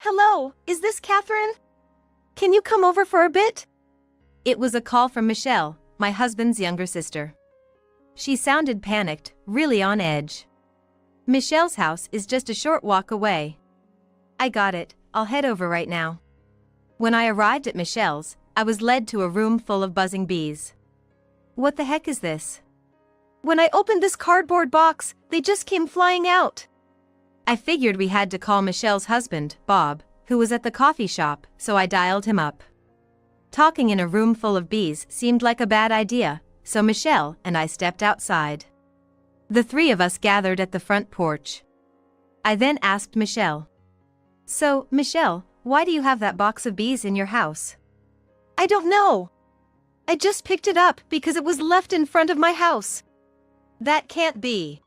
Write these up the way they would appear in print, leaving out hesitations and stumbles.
Hello, is this Catherine? Can you come over for a bit? It was a call from Michelle, my husband's younger sister. She sounded panicked, really on edge. Michelle's house is just a short walk away. I got it, I'll head over right now. When I arrived at Michelle's, I was led to a room full of buzzing bees. What the heck is this? When I opened this cardboard box, they just came flying out. I figured we had to call Michelle's husband, Bob, who was at the coffee shop, so I dialed him up. Talking in a room full of bees seemed like a bad idea, so Michelle and I stepped outside. The three of us gathered at the front porch. I then asked Michelle. So, Michelle, why do you have that box of bees in your house? I don't know. I just picked it up because it was left in front of my house. That can't be.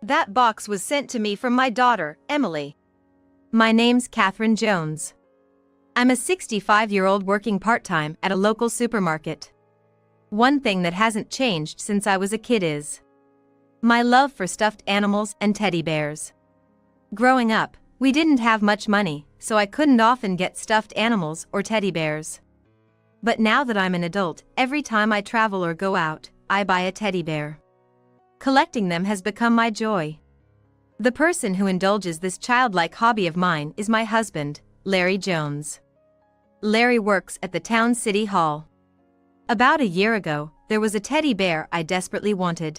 That box was sent to me from my daughter, Emily. My name's Catherine Jones. I'm a 65-year-old working part-time at a local supermarket. One thing that hasn't changed since I was a kid is my love for stuffed animals and teddy bears. Growing up, we didn't have much money, so I couldn't often get stuffed animals or teddy bears. But now that I'm an adult, every time I travel or go out, I buy a teddy bear. Collecting them has become my joy. The person who indulges this childlike hobby of mine is my husband, Larry Jones. Larry works at the town city hall. About a year ago, there was a teddy bear I desperately wanted.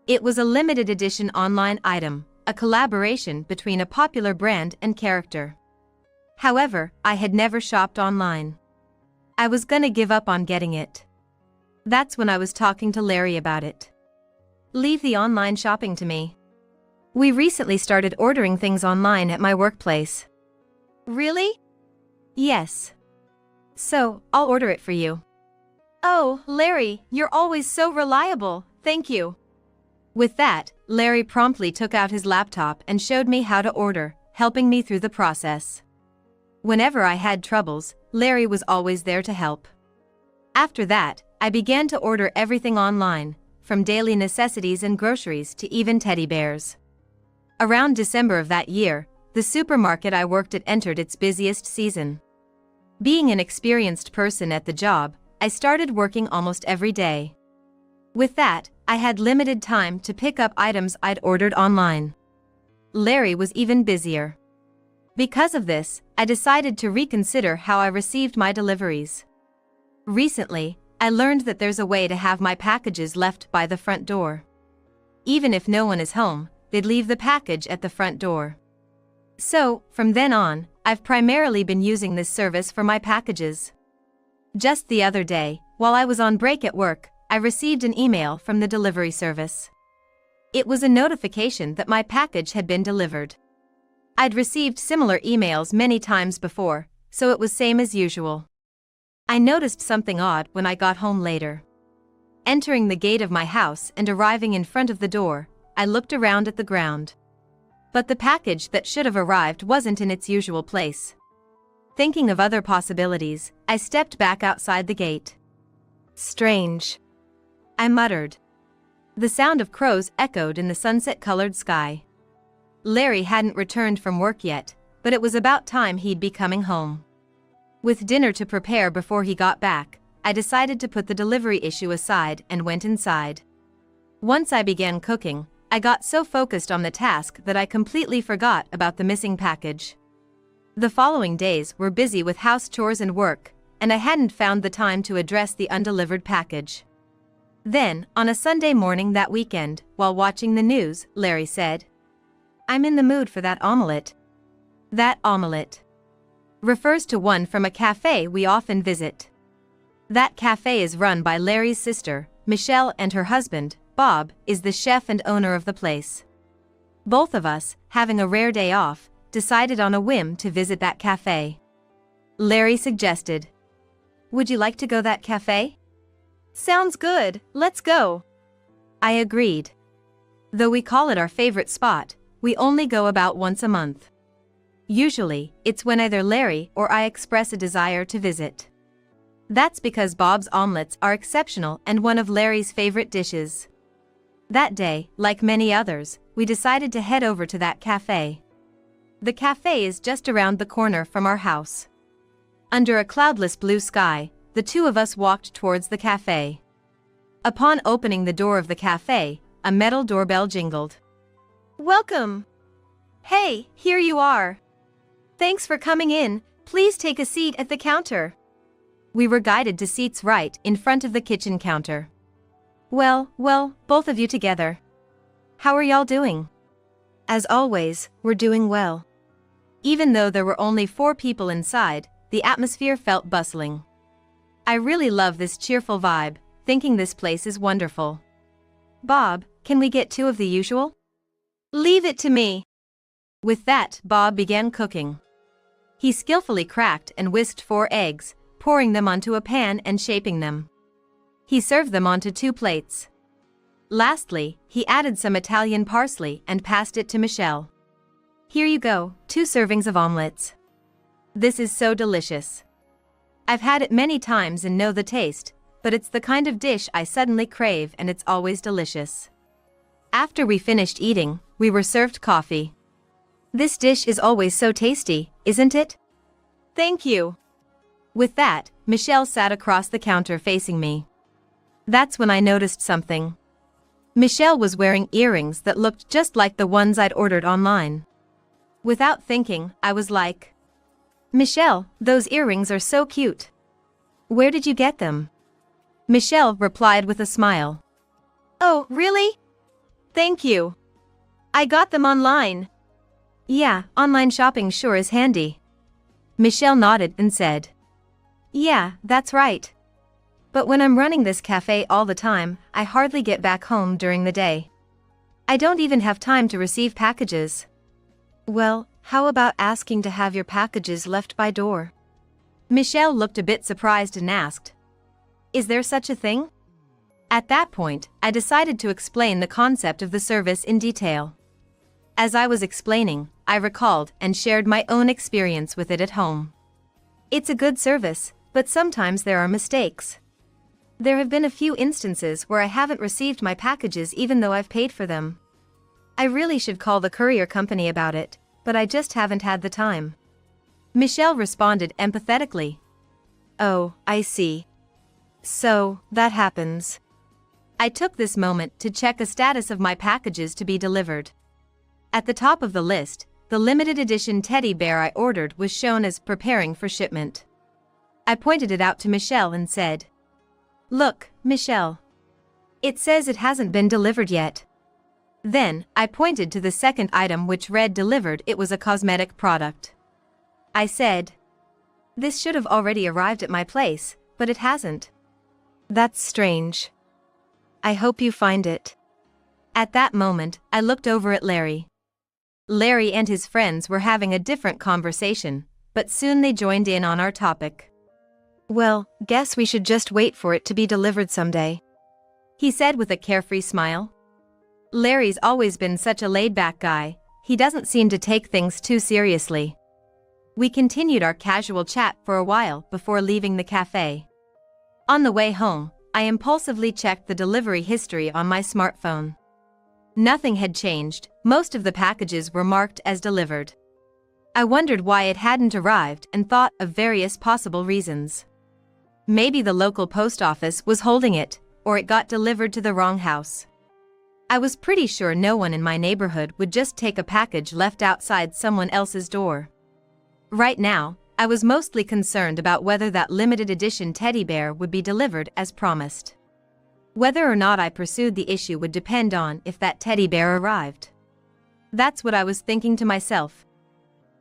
It was a limited edition online item, a collaboration between a popular brand and character. However, I had never shopped online. I was gonna give up on getting it. That's when I was talking to Larry about it. Leave the online shopping to me. We recently started ordering things online at my workplace. Really? Yes. So, I'll order it for you. Oh, Larry, you're always so reliable, thank you. With that, Larry promptly took out his laptop and showed me how to order, helping me through the process. Whenever I had troubles, Larry was always there to help. After that, I began to order everything online, from daily necessities and groceries to even teddy bears. Around December of that year, the supermarket I worked at entered its busiest season. Being an experienced person at the job, I started working almost every day. With that, I had limited time to pick up items I'd ordered online. Larry was even busier. Because of this, I decided to reconsider how I received my deliveries. Recently, I learned that there's a way to have my packages left by the front door. Even if no one is home, they'd leave the package at the front door. So, from then on, I've primarily been using this service for my packages. Just the other day, while I was on break at work, I received an email from the delivery service. It was a notification that my package had been delivered. I'd received similar emails many times before, so it was same as usual. I noticed something odd when I got home later. Entering the gate of my house and arriving in front of the door, I looked around at the ground. But the package that should have arrived wasn't in its usual place. Thinking of other possibilities, I stepped back outside the gate. Strange, I muttered. The sound of crows echoed in the sunset-colored sky. Larry hadn't returned from work yet, but it was about time he'd be coming home. With dinner to prepare before he got back, I decided to put the delivery issue aside and went inside. Once I began cooking, I got so focused on the task that I completely forgot about the missing package. The following days were busy with house chores and work, and I hadn't found the time to address the undelivered package. Then, on a Sunday morning that weekend, while watching the news, Larry said, "I'm in the mood for that omelette." That omelette refers to one from a cafe we often visit. That cafe is run by Larry's sister, Michelle, and her husband, Bob, is the chef and owner of the place. Both of us, having a rare day off, decided on a whim to visit that cafe. Larry suggested, "Would you like to go that cafe?" Sounds good, let's go. I agreed. Though we call it our favorite spot, we only go about once a month. Usually, it's when either Larry or I express a desire to visit. That's because Bob's omelets are exceptional and one of Larry's favorite dishes. That day, like many others, we decided to head over to that cafe. The cafe is just around the corner from our house. Under a cloudless blue sky, the two of us walked towards the cafe. Upon opening the door of the cafe, a metal doorbell jingled. Welcome. Hey, here you are. Thanks for coming in. Please take a seat at the counter. We were guided to seats right in front of the kitchen counter. Well, both of you together. How are y'all doing? As always, we're doing well. Even though there were only 4 people inside, the atmosphere felt bustling. I really love this cheerful vibe, thinking this place is wonderful. Bob, can we get 2 of the usual? Leave it to me. With that, Bob began cooking. He skillfully cracked and whisked 4 eggs, pouring them onto a pan and shaping them. He served them onto 2 plates. Lastly, he added some Italian parsley and passed it to Michelle. Here you go, 2 servings of omelets. This is so delicious. I've had it many times and know the taste, but it's the kind of dish I suddenly crave and it's always delicious. After we finished eating, we were served coffee. This dish is always so tasty, isn't it? Thank you. With that, Michelle sat across the counter facing me. That's when I noticed something. Michelle was wearing earrings that looked just like the ones I'd ordered online. Without thinking, I was like, Michelle, those earrings are so cute. Where did you get them? Michelle replied with a smile. Oh, really? Thank you. I got them online. Yeah, online shopping sure is handy. Michelle nodded and said, Yeah, that's right. But when I'm running this cafe all the time, I hardly get back home during the day. I don't even have time to receive packages. Well, how about asking to have your packages left by door? Michelle looked a bit surprised and asked, Is there such a thing? At that point, I decided to explain the concept of the service in detail. As I was explaining, I recalled and shared my own experience with it at home. It's a good service, but sometimes there are mistakes. There have been a few instances where I haven't received my packages even though I've paid for them. I really should call the courier company about it, but I just haven't had the time. Michelle responded empathetically. Oh, I see. So, that happens. I took this moment to check a status of my packages to be delivered. At the top of the list, the limited edition teddy bear I ordered was shown as preparing for shipment. I pointed it out to Michelle and said, Look, Michelle. It says it hasn't been delivered yet. Then, I pointed to the second item which read delivered. It was a cosmetic product. I said, This should have already arrived at my place, but it hasn't. That's strange. I hope you find it. At that moment, I looked over at Larry. Larry and his friends were having a different conversation, but soon they joined in on our topic. Well, guess we should just wait for it to be delivered someday, he said with a carefree smile. Larry's always been such a laid-back guy, he doesn't seem to take things too seriously. We continued our casual chat for a while before leaving the cafe. On the way home, I impulsively checked the delivery history on my smartphone. Nothing had changed, most of the packages were marked as delivered. I wondered why it hadn't arrived and thought of various possible reasons. Maybe the local post office was holding it, or it got delivered to the wrong house. I was pretty sure no one in my neighborhood would just take a package left outside someone else's door. Right now, I was mostly concerned about whether that limited edition teddy bear would be delivered as promised. Whether or not I pursued the issue would depend on if that teddy bear arrived. That's what I was thinking to myself.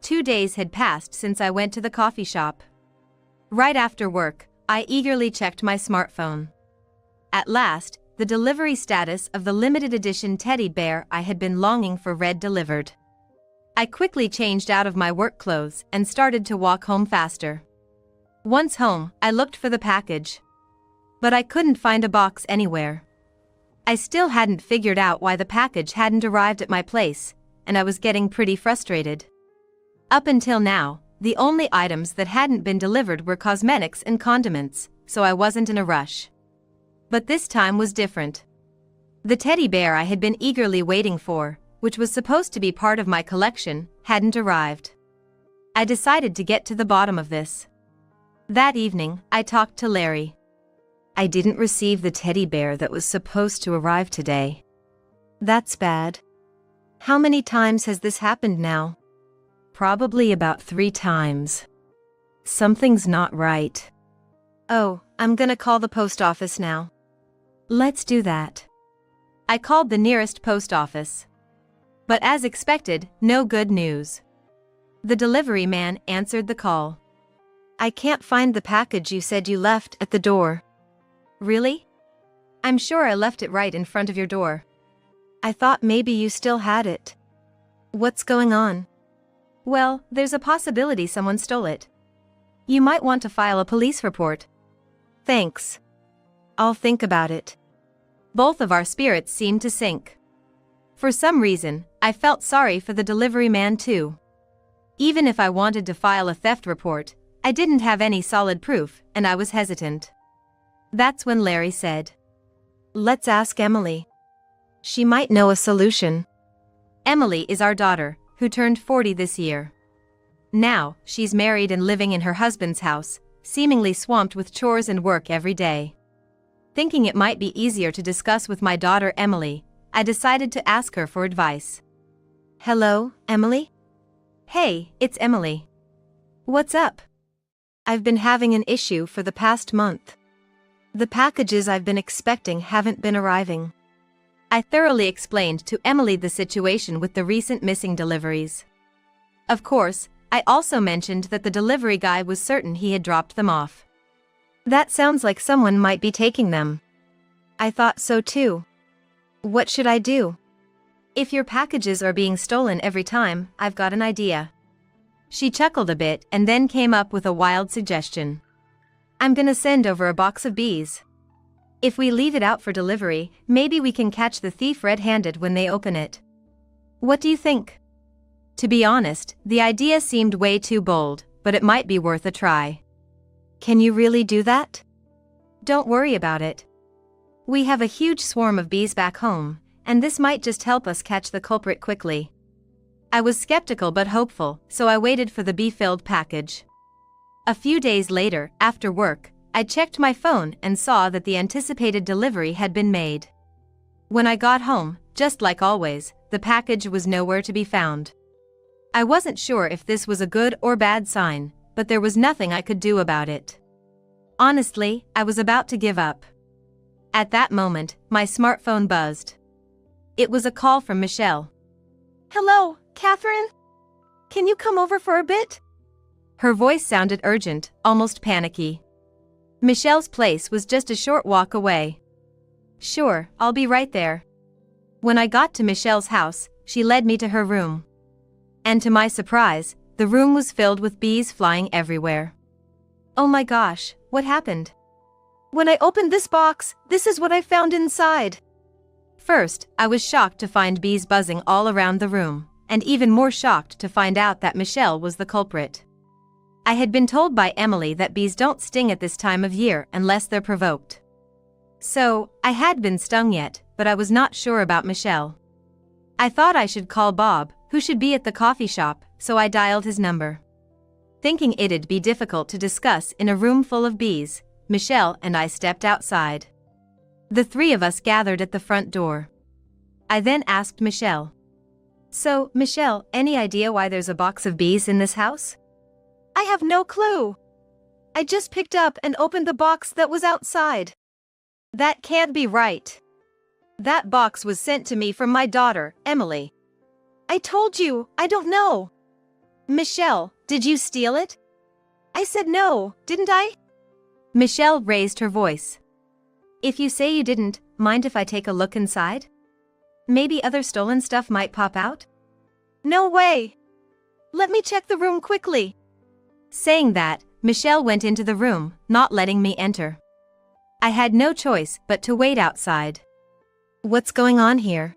2 days had passed since I went to the coffee shop. Right after work, I eagerly checked my smartphone. At last, the delivery status of the limited edition teddy bear I had been longing for read delivered. I quickly changed out of my work clothes and started to walk home faster. Once home, I looked for the package. But I couldn't find a box anywhere. I still hadn't figured out why the package hadn't arrived at my place, and I was getting pretty frustrated. Up until now, the only items that hadn't been delivered were cosmetics and condiments, so I wasn't in a rush. But this time was different. The teddy bear I had been eagerly waiting for, which was supposed to be part of my collection, hadn't arrived. I decided to get to the bottom of this. That evening, I talked to Larry. I didn't receive the teddy bear that was supposed to arrive today. That's bad. How many times has this happened now? Probably about 3 times. Something's not right. Oh, I'm gonna call the post office now. Let's do that. I called the nearest post office. But as expected, no good news. The delivery man answered the call. I can't find the package you said you left at the door. Really? I'm sure I left it right in front of your door. I thought maybe you still had it. What's going on? Well, there's a possibility someone stole it. You might want to file a police report. Thanks. I'll think about it. Both of our spirits seemed to sink. For some reason, I felt sorry for the delivery man too. Even if I wanted to file a theft report, I didn't have any solid proof, and I was hesitant. That's when Larry said, "Let's ask Emily. She might know a solution." Emily is our daughter, who turned 40 this year. Now, she's married and living in her husband's house, seemingly swamped with chores and work every day. Thinking it might be easier to discuss with my daughter Emily, I decided to ask her for advice. Hello, Emily? Hey, it's Emily. What's up? I've been having an issue for the past month. The packages I've been expecting haven't been arriving. I thoroughly explained to Emily the situation with the recent missing deliveries. Of course, I also mentioned that the delivery guy was certain he had dropped them off. That sounds like someone might be taking them. I thought so too. What should I do? If your packages are being stolen every time, I've got an idea. She chuckled a bit and then came up with a wild suggestion. I'm gonna send over a box of bees. If we leave it out for delivery, maybe we can catch the thief red-handed when they open it. What do you think? To be honest, the idea seemed way too bold, but it might be worth a try. Can you really do that? Don't worry about it. We have a huge swarm of bees back home, and this might just help us catch the culprit quickly. I was skeptical but hopeful, so I waited for the bee-filled package. A few days later, after work, I checked my phone and saw that the anticipated delivery had been made. When I got home, just like always, the package was nowhere to be found. I wasn't sure if this was a good or bad sign, but there was nothing I could do about it. Honestly, I was about to give up. At that moment, my smartphone buzzed. It was a call from Michelle. Hello, Catherine? Can you come over for a bit? Her voice sounded urgent, almost panicky. Michelle's place was just a short walk away. Sure, I'll be right there. When I got to Michelle's house, she led me to her room. And to my surprise, the room was filled with bees flying everywhere. Oh my gosh, what happened? When I opened this box, this is what I found inside. First, I was shocked to find bees buzzing all around the room, and even more shocked to find out that Michelle was the culprit. I had been told by Emily that bees don't sting at this time of year unless they're provoked. So, I had been stung yet, but I was not sure about Michelle. I thought I should call Bob, who should be at the coffee shop, so I dialed his number. Thinking it'd be difficult to discuss in a room full of bees, Michelle and I stepped outside. The 3 of us gathered at the front door. I then asked Michelle. So, Michelle, any idea why there's a box of bees in this house? I have no clue. I just picked up and opened the box that was outside. That can't be right. That box was sent to me from my daughter, Emily. I told you, I don't know. Michelle, did you steal it? I said no, didn't I? Michelle raised her voice. If you say you didn't, mind if I take a look inside? Maybe other stolen stuff might pop out? No way. Let me check the room quickly. Saying that, Michelle went into the room, not letting me enter. I had no choice but to wait outside. What's going on here?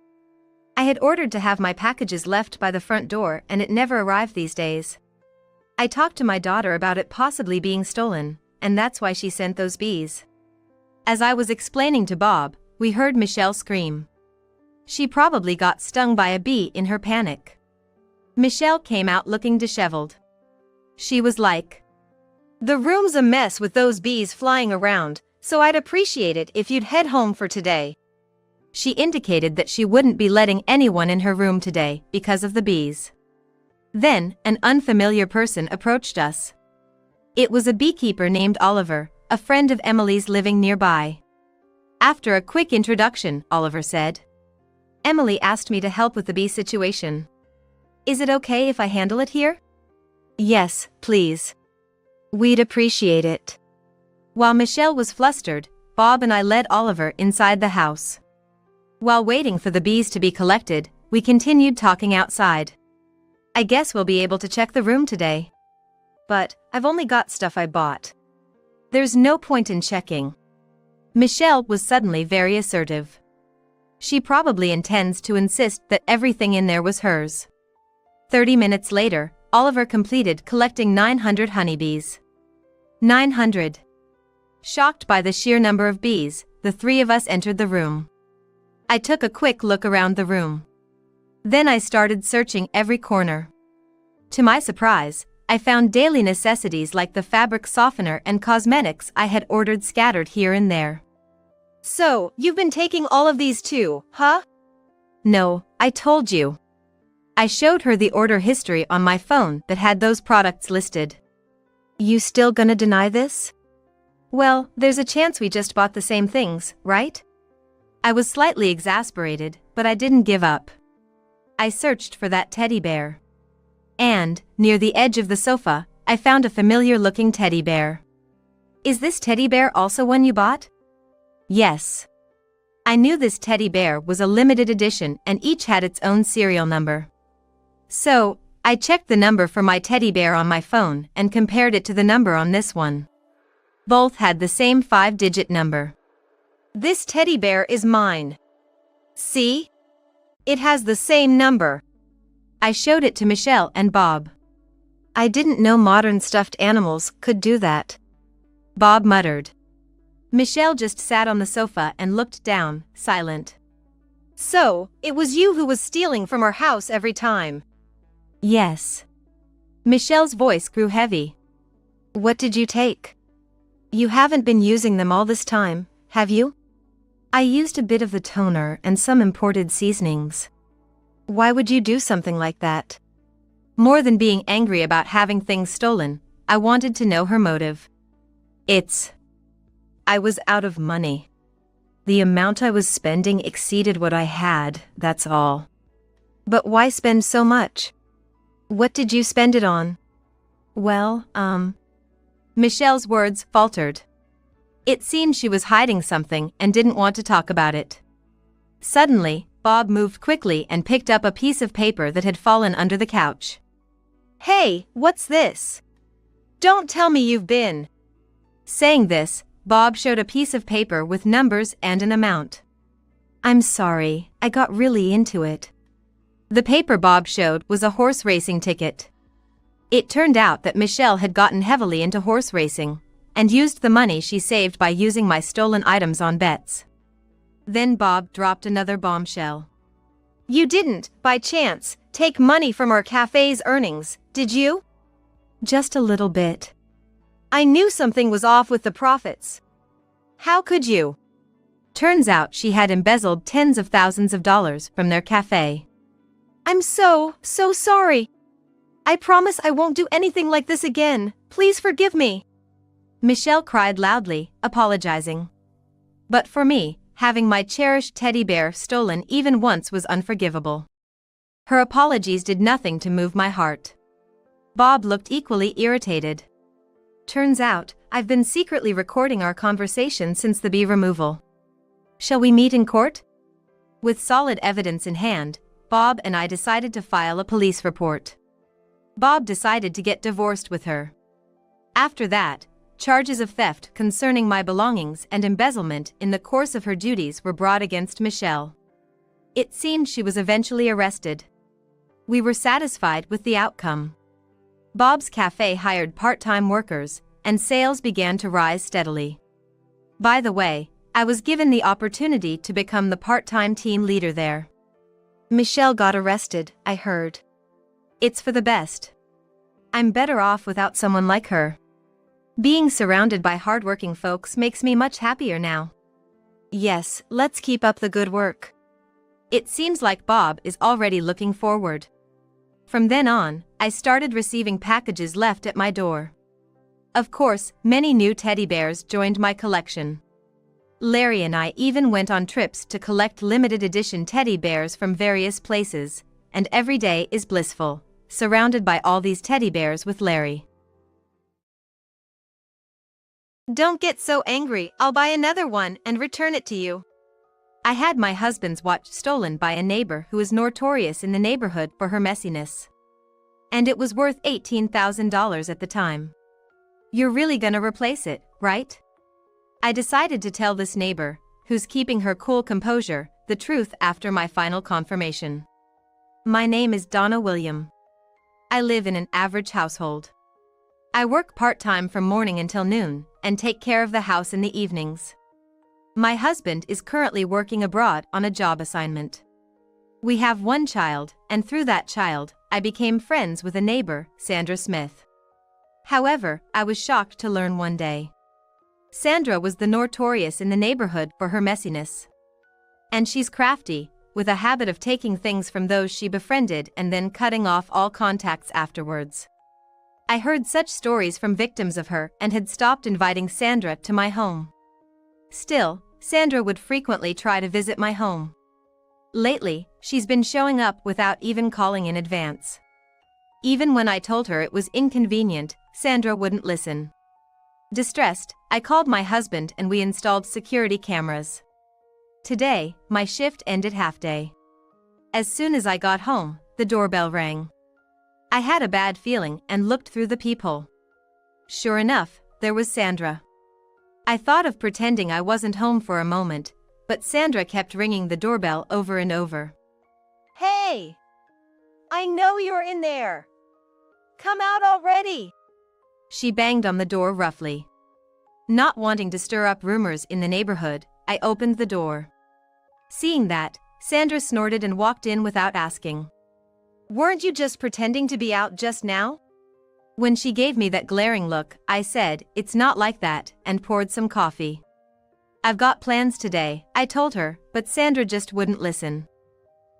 I had ordered to have my packages left by the front door and it never arrived these days. I talked to my daughter about it possibly being stolen, and that's why she sent those bees. As I was explaining to Bob, we heard Michelle scream. She probably got stung by a bee in her panic. Michelle came out looking disheveled. She was like, "The room's a mess with those bees flying around, so I'd appreciate it if you'd head home for today." She indicated that she wouldn't be letting anyone in her room today because of the bees. Then, an unfamiliar person approached us. It was a beekeeper named Oliver, a friend of Emily's living nearby. After a quick introduction, Oliver said, "Emily asked me to help with the bee situation. Is it okay if I handle it here?" "Yes, please. We'd appreciate it." While Michelle was flustered, Bob and I led Oliver inside the house. While waiting for the bees to be collected, we continued talking outside. "I guess we'll be able to check the room today." "But I've only got stuff I bought." "There's no point in checking." Michelle was suddenly very assertive. She probably intends to insist that everything in there was hers. 30 minutes later, Oliver completed collecting 900 honeybees. 900. Shocked by the sheer number of bees, the three of us entered the room. I took a quick look around the room. Then I started searching every corner. To my surprise, I found daily necessities like the fabric softener and cosmetics I had ordered scattered here and there. "So, you've been taking all of these too, huh?" "No, I told you." I showed her the order history on my phone that had those products listed. "You still gonna deny this?" "Well, there's a chance we just bought the same things, right?" I was slightly exasperated, but I didn't give up. I searched for that teddy bear. And, near the edge of the sofa, I found a familiar-looking teddy bear. "Is this teddy bear also one you bought?" "Yes." I knew this teddy bear was a limited edition and each had its own serial number. So, I checked the number for my teddy bear on my phone and compared it to the number on this one. Both had the same 5-digit number. "This teddy bear is mine. See? It has the same number." I showed it to Michelle and Bob. "I didn't know modern stuffed animals could do that," Bob muttered. Michelle just sat on the sofa and looked down, silent. "So, it was you who was stealing from our house every time?" "Yes." Michelle's voice grew heavy. "What did you take? You haven't been using them all this time, have you?" "I used a bit of the toner and some imported seasonings." "Why would you do something like that?" More than being angry about having things stolen, I wanted to know her motive. I was out of money. The amount I was spending exceeded what I had, that's all." "But why spend so much? What did you spend it on?" "Well, Michelle's words faltered. It seemed she was hiding something and didn't want to talk about it. Suddenly, Bob moved quickly and picked up a piece of paper that had fallen under the couch. "Hey, what's this? Don't tell me you've been..." Saying this, Bob showed a piece of paper with numbers and an amount. "I'm sorry, I got really into it." The paper Bob showed was a horse racing ticket. It turned out that Michelle had gotten heavily into horse racing and used the money she saved by using my stolen items on bets. Then Bob dropped another bombshell. "You didn't, by chance, take money from our cafe's earnings, did you?" "Just a little bit." "I knew something was off with the profits. How could you?" Turns out she had embezzled tens of thousands of dollars from their cafe. "I'm so sorry. I promise I won't do anything like this again. Please forgive me." Michelle cried loudly, apologizing. But for me, having my cherished teddy bear stolen even once was unforgivable. Her apologies did nothing to move my heart. Bob looked equally irritated. "Turns out, I've been secretly recording our conversation since the bee removal. Shall we meet in court?" With solid evidence in hand, Bob and I decided to file a police report. Bob decided to get divorced with her. After that, charges of theft concerning my belongings and embezzlement in the course of her duties were brought against Michelle. It seemed she was eventually arrested. We were satisfied with the outcome. Bob's cafe hired part-time workers, and sales began to rise steadily. By the way, I was given the opportunity to become the part-time team leader there. Michelle got arrested, I heard. It's for the best. I'm better off without someone like her. Being surrounded by hardworking folks makes me much happier now. Yes, let's keep up the good work. It seems like Bob is already looking forward. From then on, I started receiving packages left at my door. Of course, many new teddy bears joined my collection. Larry and I even went on trips to collect limited edition teddy bears from various places, and every day is blissful, surrounded by all these teddy bears with Larry. Don't get so angry, I'll buy another one and return it to you. I had my husband's watch stolen by a neighbor who is notorious in the neighborhood for her messiness. And it was worth $18,000 at the time. You're really gonna replace it, right? I decided to tell this neighbor, who's keeping her cool composure, the truth after my final confirmation. My name is Donna William. I live in an average household. I work part-time from morning until noon, and take care of the house in the evenings. My husband is currently working abroad on a job assignment. We have one child, and through that child, I became friends with a neighbor, Sandra Smith. However, I was shocked to learn one day. Sandra was the notorious in the neighborhood for her messiness. And she's crafty, with a habit of taking things from those she befriended and then cutting off all contacts afterwards. I heard such stories from victims of her and had stopped inviting Sandra to my home. Still, Sandra would frequently try to visit my home. Lately, she's been showing up without even calling in advance. Even when I told her it was inconvenient, Sandra wouldn't listen. Distressed, I called my husband and we installed security cameras. Today, my shift ended half-day. As soon as I got home, the doorbell rang. I had a bad feeling and looked through the peephole. Sure enough, there was Sandra. I thought of pretending I wasn't home for a moment, but Sandra kept ringing the doorbell over and over. Hey! I know you're in there! Come out already! She banged on the door roughly. Not wanting to stir up rumors in the neighborhood, I opened the door. Seeing that, Sandra snorted and walked in without asking. Weren't you just pretending to be out just now? When she gave me that glaring look, I said, "It's not like that," and poured some coffee. I've got plans today, I told her, but Sandra just wouldn't listen.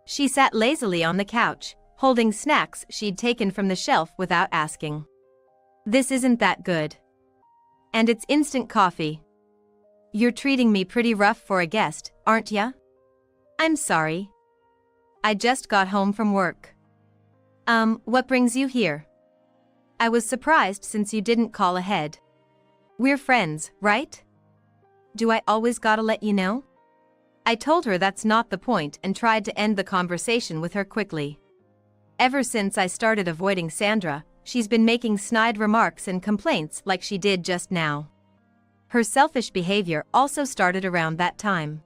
She sat lazily on the couch, holding snacks she'd taken from the shelf without asking. This isn't that good. And it's instant coffee. You're treating me pretty rough for a guest, aren't ya? I'm sorry. I just got home from work. What brings you here? I was surprised since you didn't call ahead. We're friends, right? Do I always gotta let you know? I told her that's not the point and tried to end the conversation with her quickly. Ever since I started avoiding Sandra, she's been making snide remarks and complaints like she did just now. Her selfish behavior also started around that time.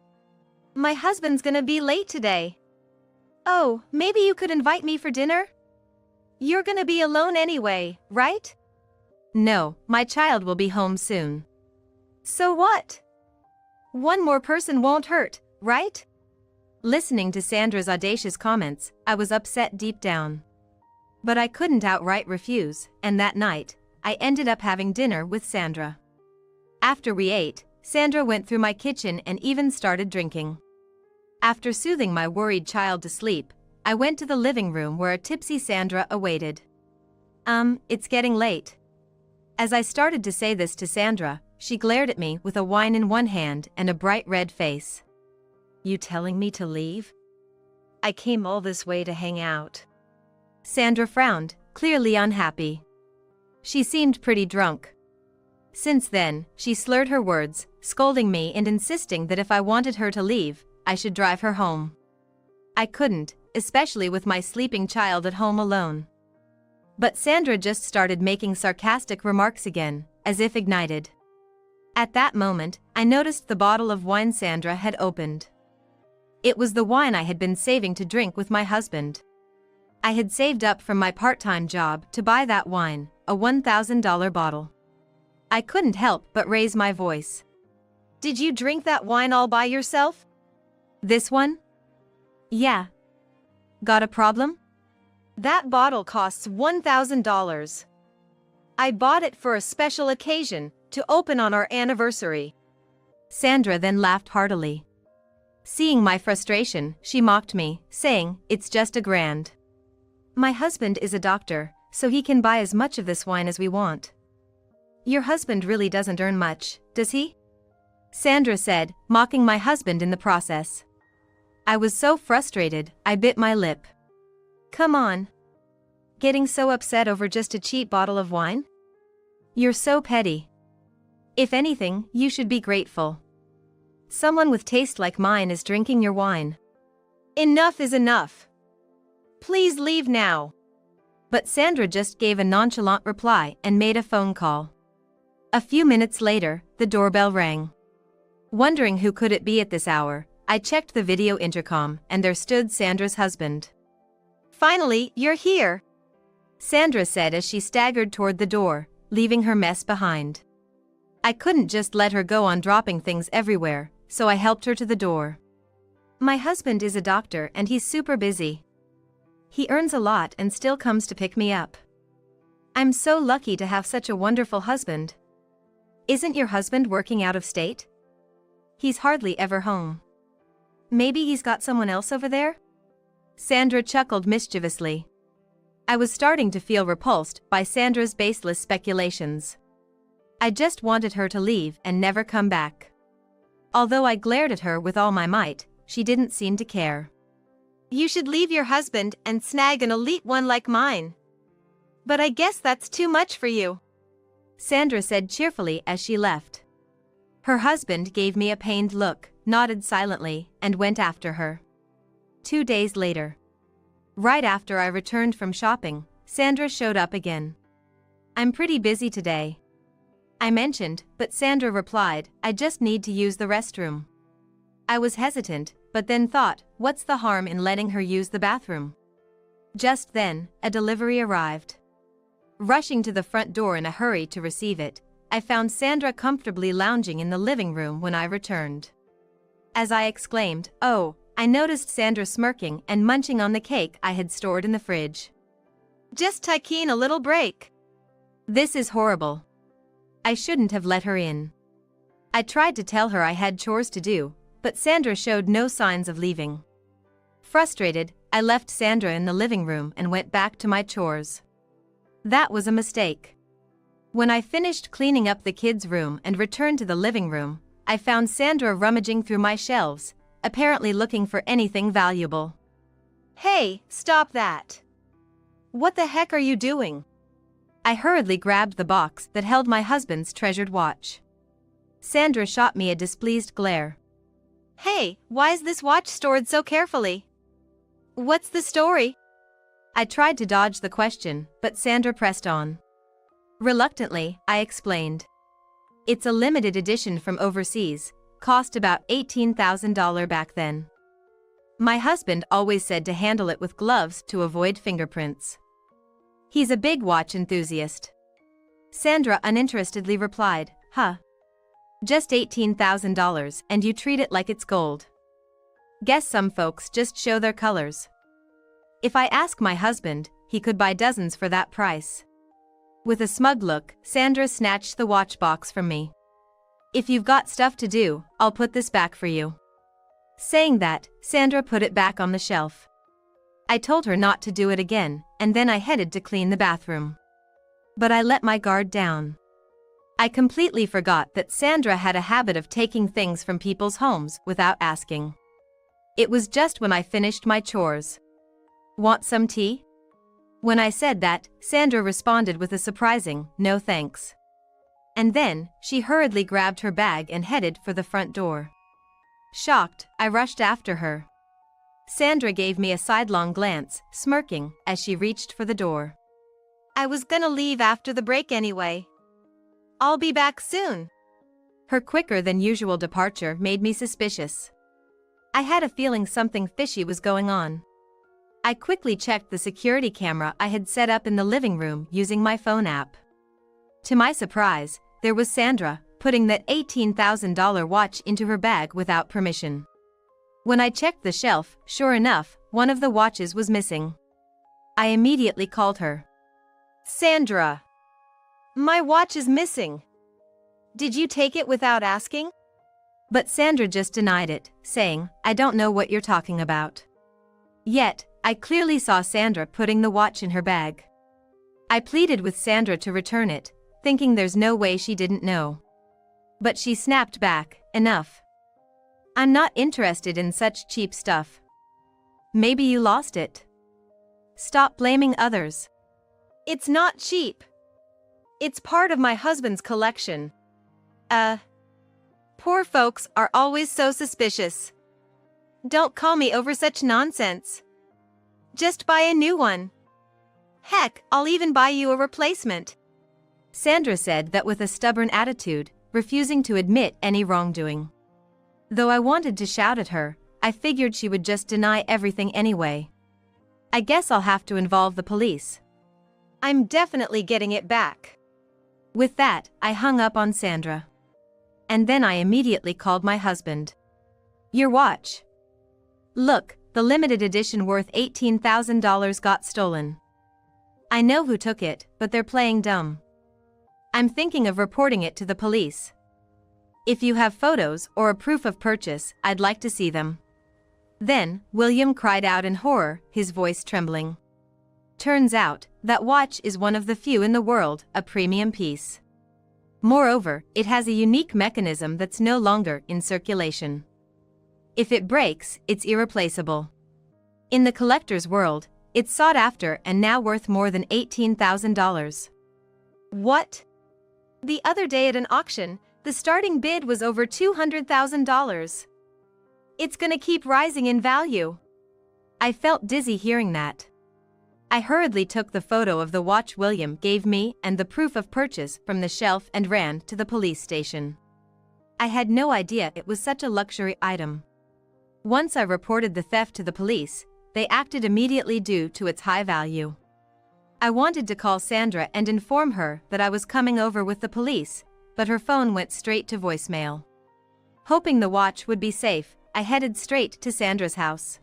My husband's gonna be late today. Oh, maybe you could invite me for dinner? You're gonna be alone anyway, right? No, my child will be home soon. So what? One more person won't hurt, right? Listening to Sandra's audacious comments, I was upset deep down. But I couldn't outright refuse, and that night, I ended up having dinner with Sandra. After we ate, Sandra went through my kitchen and even started drinking. After soothing my worried child to sleep, I went to the living room where a tipsy Sandra awaited. It's getting late. As I started to say this to Sandra, she glared at me with a wine in one hand and a bright red face. You telling me to leave? I came all this way to hang out. Sandra frowned, clearly unhappy. She seemed pretty drunk. Since then, she slurred her words, scolding me and insisting that if I wanted her to leave, I should drive her home. I couldn't, especially with my sleeping child at home alone. But Sandra just started making sarcastic remarks again, as if ignited. At that moment, I noticed the bottle of wine Sandra had opened. It was the wine I had been saving to drink with my husband. I had saved up from my part-time job to buy that wine, a $1,000 bottle. I couldn't help but raise my voice. Did you drink that wine all by yourself? This one? Yeah. Got a problem? That bottle costs $1,000. I bought it for a special occasion, to open on our anniversary. Sandra then laughed heartily. Seeing my frustration, she mocked me, saying, "It's just $1,000. My husband is a doctor, so he can buy as much of this wine as we want." "Your husband really doesn't earn much, does he?" Sandra said, mocking my husband in the process. I was so frustrated, I bit my lip. "Come on. Getting so upset over just a cheap bottle of wine? You're so petty. If anything, you should be grateful. Someone with taste like mine is drinking your wine." Enough is enough. Please leave now. But Sandra just gave a nonchalant reply and made a phone call. A few minutes later, the doorbell rang. Wondering who could it be at this hour, I checked the video intercom and there stood Sandra's husband. "Finally, you're here," Sandra said as she staggered toward the door, leaving her mess behind. I couldn't just let her go on dropping things everywhere, so I helped her to the door. "My husband is a doctor and he's super busy. He earns a lot and still comes to pick me up. I'm so lucky to have such a wonderful husband." "Isn't your husband working out of state? He's hardly ever home. Maybe he's got someone else over there?" Sandra chuckled mischievously. I was starting to feel repulsed by Sandra's baseless speculations. I just wanted her to leave and never come back. Although I glared at her with all my might, she didn't seem to care. "You should leave your husband and snag an elite one like mine. But I guess that's too much for you," Sandra said cheerfully as she left. Her husband gave me a pained look, nodded silently, and went after her. 2 days later. Right after I returned from shopping, Sandra showed up again. "I'm pretty busy today," I mentioned, but Sandra replied, "I just need to use the restroom." I was hesitant, but then thought, what's the harm in letting her use the bathroom? Just then, a delivery arrived. Rushing to the front door in a hurry to receive it, I found Sandra comfortably lounging in the living room when I returned. As I exclaimed, "Oh," I noticed Sandra smirking and munching on the cake I had stored in the fridge. "Just taking a little break." This is horrible. I shouldn't have let her in. I tried to tell her I had chores to do, but Sandra showed no signs of leaving. Frustrated, I left Sandra in the living room and went back to my chores. That was a mistake. When I finished cleaning up the kids' room and returned to the living room, I found Sandra rummaging through my shelves, apparently looking for anything valuable. "Hey, stop that. What the heck are you doing?" I hurriedly grabbed the box that held my husband's treasured watch. Sandra shot me a displeased glare. "Hey, why is this watch stored so carefully? What's the story?" I tried to dodge the question, but Sandra pressed on. Reluctantly, I explained. "It's a limited edition from overseas, cost about $18,000 back then. My husband always said to handle it with gloves to avoid fingerprints. He's a big watch enthusiast." Sandra uninterestedly replied, "Huh. Just $18,000 and you treat it like it's gold. Guess some folks just show their colors. If I ask my husband, he could buy dozens for that price." With a smug look, Sandra snatched the watch box from me. "If you've got stuff to do, I'll put this back for you." Saying that, Sandra put it back on the shelf. I told her not to do it again, and then I headed to clean the bathroom. But I let my guard down. I completely forgot that Sandra had a habit of taking things from people's homes without asking. It was just when I finished my chores. "Want some tea?" When I said that, Sandra responded with a surprising, "No thanks." And then, she hurriedly grabbed her bag and headed for the front door. Shocked, I rushed after her. Sandra gave me a sidelong glance, smirking, as she reached for the door. "I was gonna leave after the break anyway. I'll be back soon." Her quicker than usual departure made me suspicious. I had a feeling something fishy was going on. I quickly checked the security camera I had set up in the living room using my phone app. To my surprise, there was Sandra, putting that $18,000 watch into her bag without permission. When I checked the shelf, sure enough, one of the watches was missing. I immediately called her. Sandra, my watch is missing. Did you take it without asking? But Sandra just denied it, saying, I don't know what you're talking about. Yet, I clearly saw Sandra putting the watch in her bag. I pleaded with Sandra to return it, thinking there's no way she didn't know. But she snapped back, enough. I'm not interested in such cheap stuff. Maybe you lost it. Stop blaming others. It's not cheap. It's part of my husband's collection. Poor folks are always so suspicious. Don't call me over such nonsense. Just buy a new one. Heck, I'll even buy you a replacement. Sandra said that with a stubborn attitude, refusing to admit any wrongdoing. Though I wanted to shout at her, I figured she would just deny everything anyway. I guess I'll have to involve the police. I'm definitely getting it back. With that, I hung up on Sandra. And then I immediately called my husband. Your watch. Look, the limited edition worth $18,000 got stolen. I know who took it, but they're playing dumb. I'm thinking of reporting it to the police. If you have photos or a proof of purchase, I'd like to see them. Then, William cried out in horror, his voice trembling. Turns out, that watch is one of the few in the world, a premium piece. Moreover, it has a unique mechanism that's no longer in circulation. If it breaks, it's irreplaceable. In the collector's world, it's sought after and now worth more than $18,000. What? The other day at an auction, the starting bid was over $200,000. It's gonna keep rising in value. I felt dizzy hearing that. I hurriedly took the photo of the watch William gave me and the proof of purchase from the shelf and ran to the police station. I had no idea it was such a luxury item. Once I reported the theft to the police, they acted immediately due to its high value. I wanted to call Sandra and inform her that I was coming over with the police, but her phone went straight to voicemail. Hoping the watch would be safe, I headed straight to Sandra's house.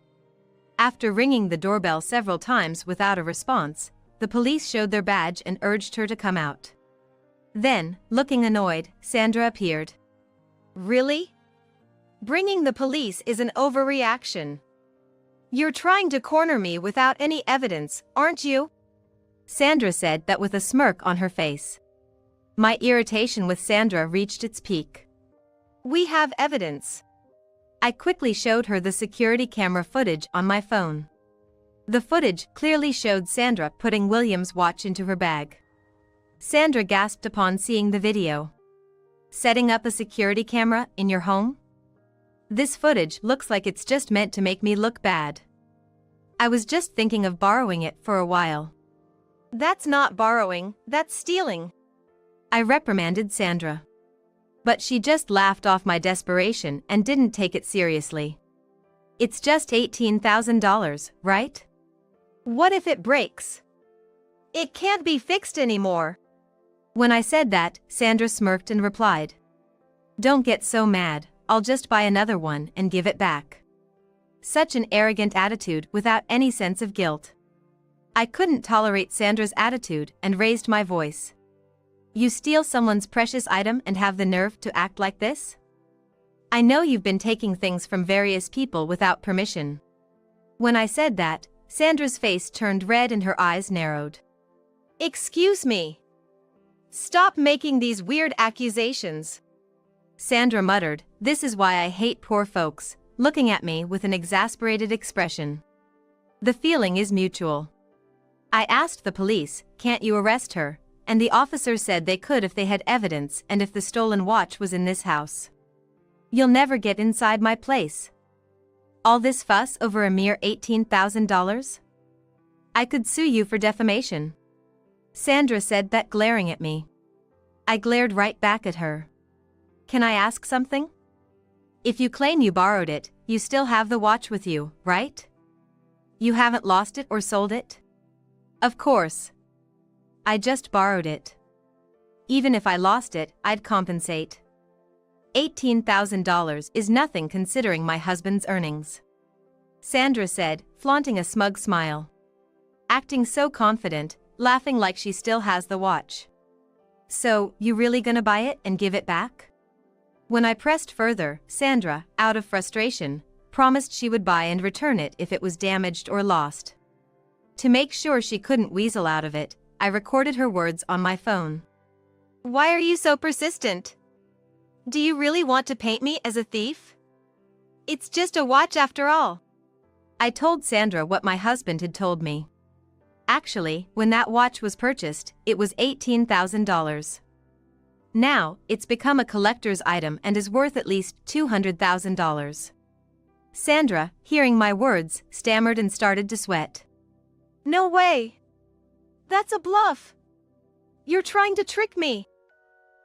After ringing the doorbell several times without a response, the police showed their badge and urged her to come out. Then, looking annoyed, Sandra appeared. Really? Bringing the police is an overreaction. You're trying to corner me without any evidence, aren't you? Sandra said that with a smirk on her face. My irritation with Sandra reached its peak. We have evidence. I quickly showed her the security camera footage on my phone. The footage clearly showed Sandra putting William's watch into her bag. Sandra gasped upon seeing the video. Setting up a security camera in your home? This footage looks like it's just meant to make me look bad. I was just thinking of borrowing it for a while. That's not borrowing, that's stealing. I reprimanded Sandra. But she just laughed off my desperation and didn't take it seriously. It's just $18,000, right? What if it breaks? It can't be fixed anymore. When I said that, Sandra smirked and replied. Don't get so mad, I'll just buy another one and give it back. Such an arrogant attitude without any sense of guilt. I couldn't tolerate Sandra's attitude and raised my voice. You steal someone's precious item and have the nerve to act like this? I know you've been taking things from various people without permission. When I said that, Sandra's face turned red and her eyes narrowed. Excuse me. Stop making these weird accusations. Sandra muttered, this is why I hate poor folks, looking at me with an exasperated expression. The feeling is mutual. I asked the police, can't you arrest her? And the officers said they could if they had evidence and if the stolen watch was in this house. You'll never get inside my place. All this fuss over a mere $18,000? I could sue you for defamation. Sandra said that glaring at me. I glared right back at her. Can I ask something? If you claim you borrowed it, you still have the watch with you, right? You haven't lost it or sold it? Of course. I just borrowed it. Even if I lost it, I'd compensate. $18,000 is nothing considering my husband's earnings. Sandra said, flaunting a smug smile. Acting so confident, laughing like she still has the watch. So, you really gonna buy it and give it back? When I pressed further, Sandra, out of frustration, promised she would buy and return it if it was damaged or lost. To make sure she couldn't weasel out of it, I recorded her words on my phone. Why are you so persistent? Do you really want to paint me as a thief? It's just a watch after all. I told Sandra what my husband had told me. Actually, when that watch was purchased, it was $18,000. Now, it's become a collector's item and is worth at least $200,000. Sandra, hearing my words, stammered and started to sweat. No way. That's a bluff. You're trying to trick me.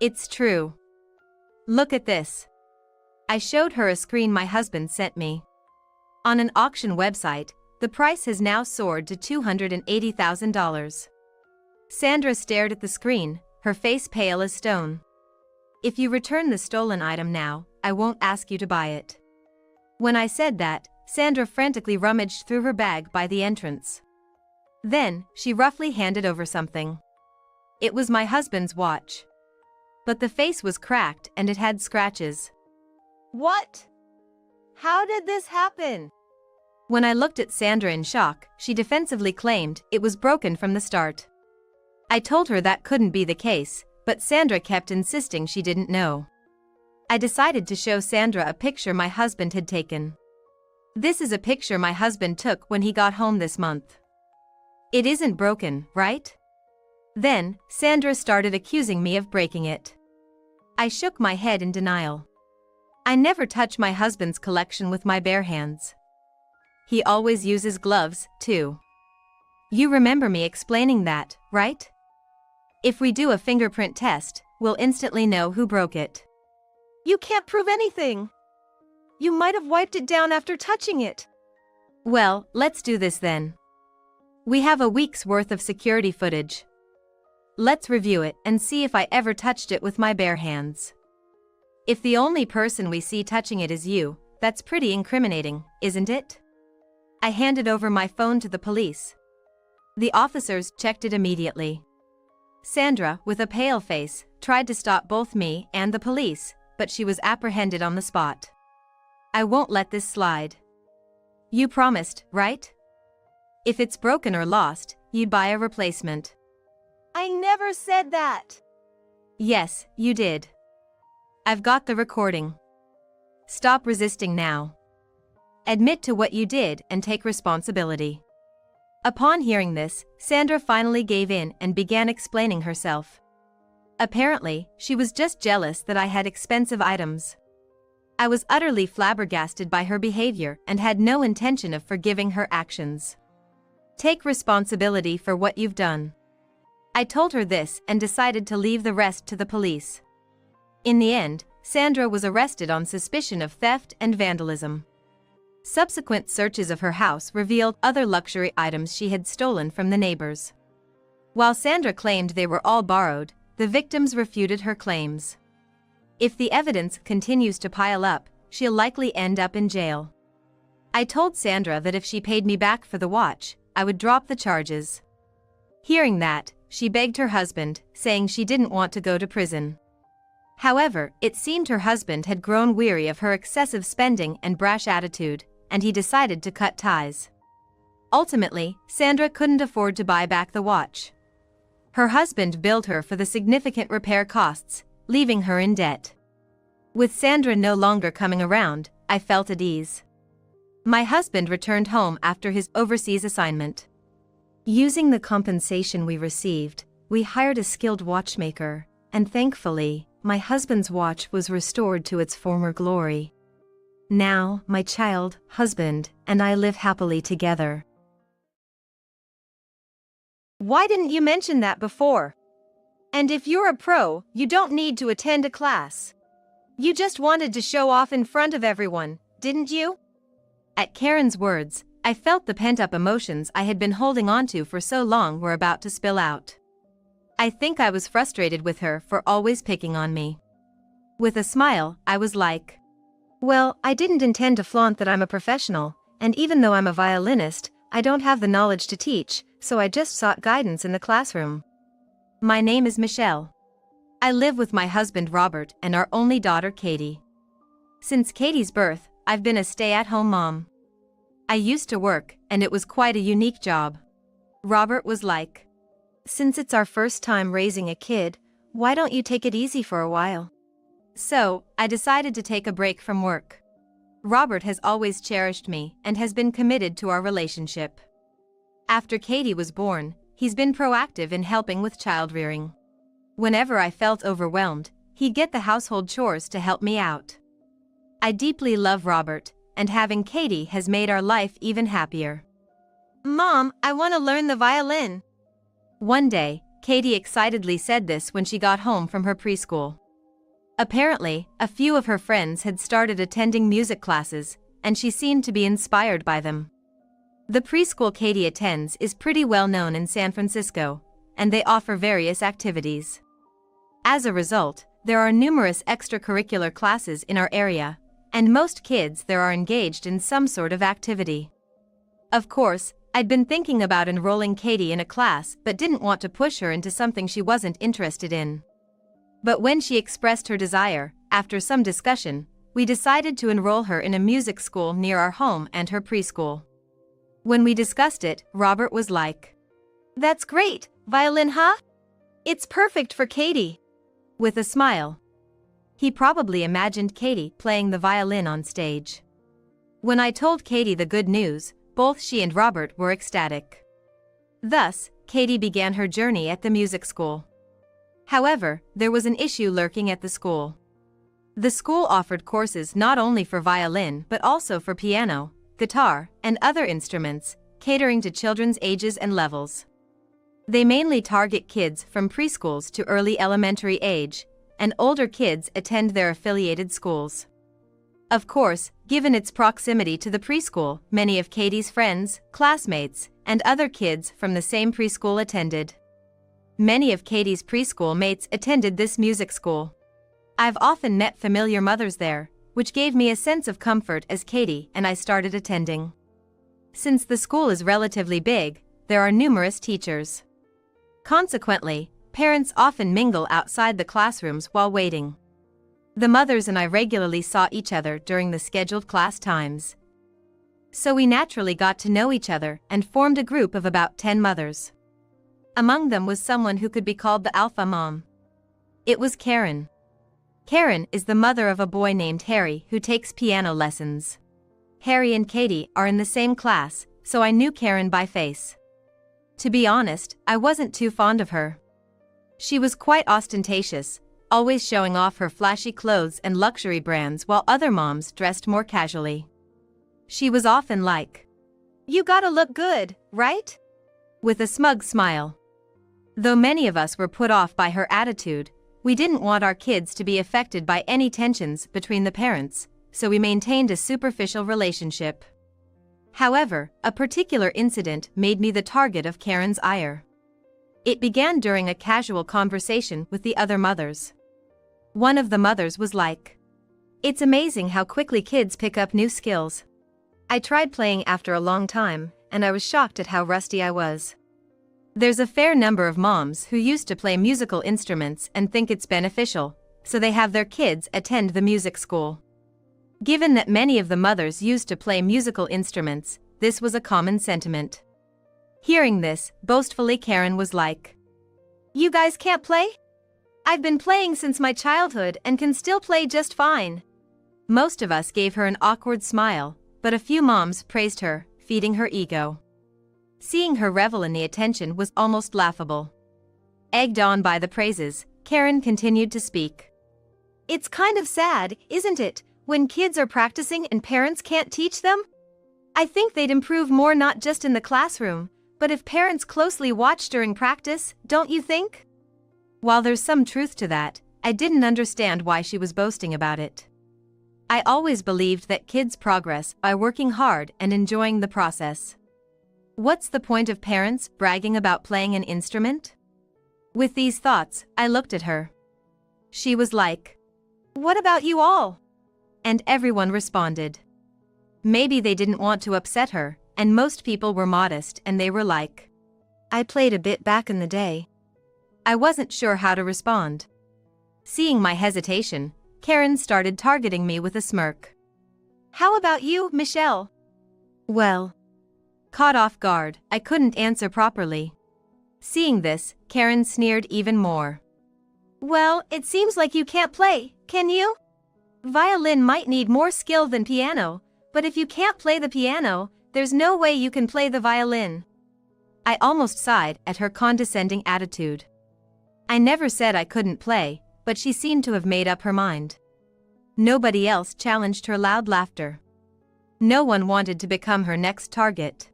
It's true. Look at this. I showed her a screen my husband sent me. On an auction website, the price has now soared to $280,000. Sandra stared at the screen, her face pale as stone. If you return the stolen item now, I won't ask you to buy it. When I said that, Sandra frantically rummaged through her bag by the entrance. Then, she roughly handed over something. It was my husband's watch. But the face was cracked and it had scratches. What? How did this happen? When I looked at Sandra in shock, she defensively claimed it was broken from the start. I told her that couldn't be the case, but Sandra kept insisting she didn't know. I decided to show Sandra a picture my husband had taken. This is a picture my husband took when he got home this month. It isn't broken, right? Then, Sandra started accusing me of breaking it. I shook my head in denial. I never touch my husband's collection with my bare hands. He always uses gloves, too. You remember me explaining that, right? If we do a fingerprint test, we'll instantly know who broke it. You can't prove anything. You might have wiped it down after touching it. Well, let's do this then. We have a week's worth of security footage. Let's review it and see if I ever touched it with my bare hands. If the only person we see touching it is you, that's pretty incriminating, isn't it? I handed over my phone to the police. The officers checked it immediately. Sandra, with a pale face, tried to stop both me and the police, but she was apprehended on the spot. I won't let this slide. You promised, right? If it's broken or lost, you'd buy a replacement. I never said that. Yes, you did. I've got the recording. Stop resisting now. Admit to what you did and take responsibility. Upon hearing this, Sandra finally gave in and began explaining herself. Apparently, she was just jealous that I had expensive items. I was utterly flabbergasted by her behavior and had no intention of forgiving her actions. Take responsibility for what you've done. I told her this and decided to leave the rest to the police. In the end, Sandra was arrested on suspicion of theft and vandalism. Subsequent searches of her house revealed other luxury items she had stolen from the neighbors. While Sandra claimed they were all borrowed, the victims refuted her claims. If the evidence continues to pile up, she'll likely end up in jail. I told Sandra that if she paid me back for the watch, I would drop the charges. Hearing that, she begged her husband, saying she didn't want to go to prison. However, it seemed her husband had grown weary of her excessive spending and brash attitude, and he decided to cut ties. Ultimately, Sandra couldn't afford to buy back the watch. Her husband billed her for the significant repair costs, leaving her in debt. With Sandra no longer coming around, I felt at ease. My husband returned home after his overseas assignment. Using the compensation we received, we hired a skilled watchmaker, and thankfully, my husband's watch was restored to its former glory. Now, my child, husband, and I live happily together. Why didn't you mention that before? And if you're a pro, you don't need to attend a class. You just wanted to show off in front of everyone, didn't you? At Karen's words, I felt the pent-up emotions I had been holding onto for so long were about to spill out. I think I was frustrated with her for always picking on me. With a smile, I was like, well, I didn't intend to flaunt that I'm a professional, and even though I'm a violinist, I don't have the knowledge to teach, so I just sought guidance in the classroom. My name is Michelle. I live with my husband Robert and our only daughter Katie. Since Katie's birth, I've been a stay-at-home mom. I used to work, and it was quite a unique job. Robert was like, "Since it's our first time raising a kid, why don't you take it easy for a while?" So, I decided to take a break from work. Robert has always cherished me and has been committed to our relationship. After Katie was born, he's been proactive in helping with child-rearing. Whenever I felt overwhelmed, he'd get the household chores to help me out. I deeply love Robert, and having Katie has made our life even happier. "Mom, I want to learn the violin." One day, Katie excitedly said this when she got home from her preschool. Apparently, a few of her friends had started attending music classes, and she seemed to be inspired by them. The preschool Katie attends is pretty well known in San Francisco, and they offer various activities. As a result, there are numerous extracurricular classes in our area, and most kids there are engaged in some sort of activity. Of course, I'd been thinking about enrolling Katie in a class but didn't want to push her into something she wasn't interested in. But when she expressed her desire, after some discussion, we decided to enroll her in a music school near our home and her preschool. When we discussed it, Robert was like, "That's great, violin, huh? It's perfect for Katie." With a smile. He probably imagined Katie playing the violin on stage. When I told Katie the good news, both she and Robert were ecstatic. Thus, Katie began her journey at the music school. However, there was an issue lurking at the school. The school offered courses not only for violin but also for piano, guitar, and other instruments, catering to children's ages and levels. They mainly target kids from preschools to early elementary age, and older kids attend their affiliated schools. Of course, given its proximity to the preschool, many of Katie's friends, classmates, and other kids from the same preschool attended. Many of Katie's preschool mates attended this music school. I've often met familiar mothers there, which gave me a sense of comfort as Katie and I started attending. Since the school is relatively big, there are numerous teachers. Consequently, parents often mingle outside the classrooms while waiting. The mothers and I regularly saw each other during the scheduled class times. So we naturally got to know each other and formed a group of about 10 mothers. Among them was someone who could be called the alpha mom. It was Karen. Karen is the mother of a boy named Harry who takes piano lessons. Harry and Katie are in the same class, so I knew Karen by face. To be honest, I wasn't too fond of her. She was quite ostentatious, always showing off her flashy clothes and luxury brands while other moms dressed more casually. She was often like, "You gotta look good, right?" with a smug smile. Though many of us were put off by her attitude, we didn't want our kids to be affected by any tensions between the parents, so we maintained a superficial relationship. However, a particular incident made me the target of Karen's ire. It began during a casual conversation with the other mothers. One of the mothers was like, "It's amazing how quickly kids pick up new skills." I tried playing after a long time, and I was shocked at how rusty I was. There's a fair number of moms who used to play musical instruments and think it's beneficial, so they have their kids attend the music school. Given that many of the mothers used to play musical instruments, this was a common sentiment. Hearing this, boastfully Karen was like, "You guys can't play? I've been playing since my childhood and can still play just fine." Most of us gave her an awkward smile, but a few moms praised her, feeding her ego. Seeing her revel in the attention was almost laughable. Egged on by the praises, Karen continued to speak. "It's kind of sad, isn't it, when kids are practicing and parents can't teach them? I think they'd improve more not just in the classroom, but if parents closely watch during practice, don't you think?" While there's some truth to that, I didn't understand why she was boasting about it. I always believed that kids progress by working hard and enjoying the process. What's the point of parents bragging about playing an instrument? With these thoughts, I looked at her. She was like, "What about you all?" And everyone responded. Maybe they didn't want to upset her, and most people were modest and they were like, I played a bit back in the day. I wasn't sure how to respond. Seeing my hesitation, Karen started targeting me with a smirk. How about you, Michelle? Well, caught off guard, I couldn't answer properly. Seeing this, Karen sneered even more. Well, it seems like you can't play, can you? Violin might need more skill than piano, but if you can't play the piano, there's no way you can play the violin. I almost sighed at her condescending attitude. I never said I couldn't play, but she seemed to have made up her mind. Nobody else challenged her loud laughter. No one wanted to become her next target.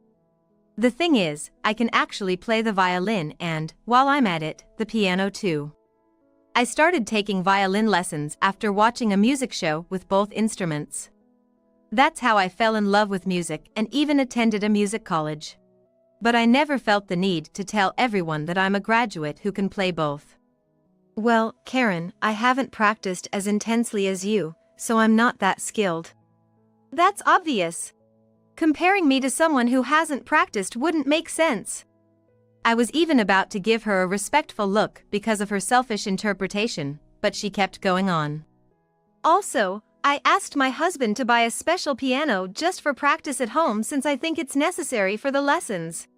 The thing is, I can actually play the violin and, while I'm at it, the piano too. I started taking violin lessons after watching a music show with both instruments. That's how I fell in love with music and even attended a music college. But I never felt the need to tell everyone that I'm a graduate who can play both. Well, Karen, I haven't practiced as intensely as you, so I'm not that skilled. That's obvious. Comparing me to someone who hasn't practiced wouldn't make sense. I was even about to give her a respectful look because of her selfish interpretation, but she kept going on. Also, I asked my husband to buy a special piano just for practice at home since I think it's necessary for the lessons.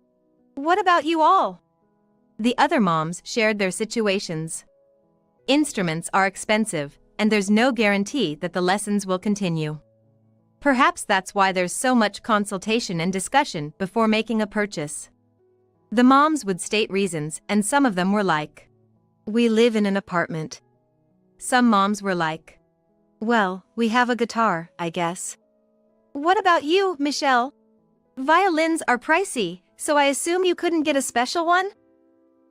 What about you all? The other moms shared their situations. Instruments are expensive, and there's no guarantee that the lessons will continue. Perhaps that's why there's so much consultation and discussion before making a purchase. The moms would state reasons, and some of them were like, we live in an apartment. Some moms were like, well, we have a guitar, I guess. What about you, Michelle? Violins are pricey, so I assume you couldn't get a special one?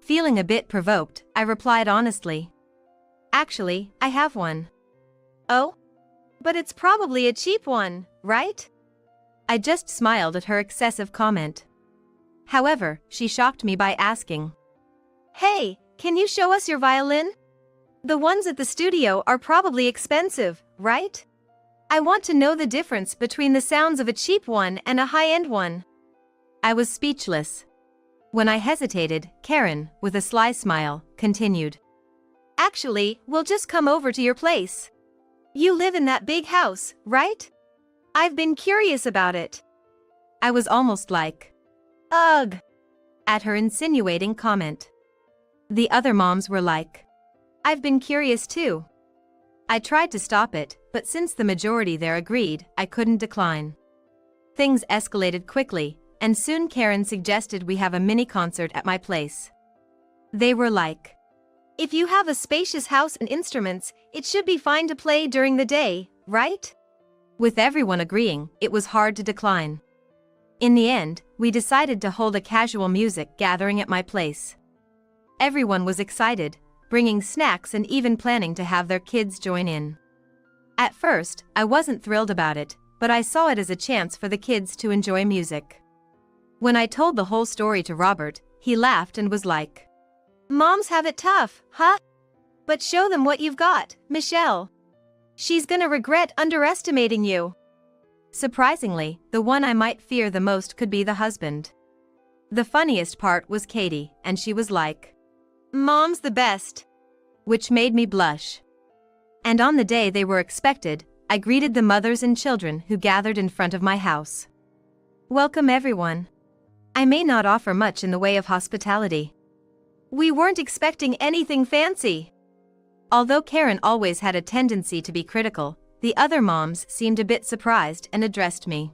Feeling a bit provoked, I replied honestly. Actually, I have one. Oh? But it's probably a cheap one, right? I just smiled at her excessive comment. However, she shocked me by asking, hey, can you show us your violin? The ones at the studio are probably expensive, right? I want to know the difference between the sounds of a cheap one and a high-end one. I was speechless. When I hesitated, Karen, with a sly smile, continued. Actually, we'll just come over to your place. You live in that big house, right? I've been curious about it. I was almost like, ugh, at her insinuating comment. The other moms were like, I've been curious too. I tried to stop it, but since the majority there agreed, I couldn't decline. Things escalated quickly, and soon Karen suggested we have a mini concert at my place. They were like, if you have a spacious house and instruments, it should be fine to play during the day, right? With everyone agreeing, it was hard to decline. In the end, we decided to hold a casual music gathering at my place. Everyone was excited, bringing snacks and even planning to have their kids join in. At first, I wasn't thrilled about it, but I saw it as a chance for the kids to enjoy music. When I told the whole story to Robert, he laughed and was like, moms have it tough, huh? But show them what you've got, Michelle. She's gonna regret underestimating you. Surprisingly, the one I might fear the most could be the husband. The funniest part was Katie, and she was like, mom's the best. Which made me blush. And on the day they were expected, I greeted the mothers and children who gathered in front of my house. Welcome everyone. I may not offer much in the way of hospitality. We weren't expecting anything fancy. Although Karen always had a tendency to be critical, the other moms seemed a bit surprised and addressed me.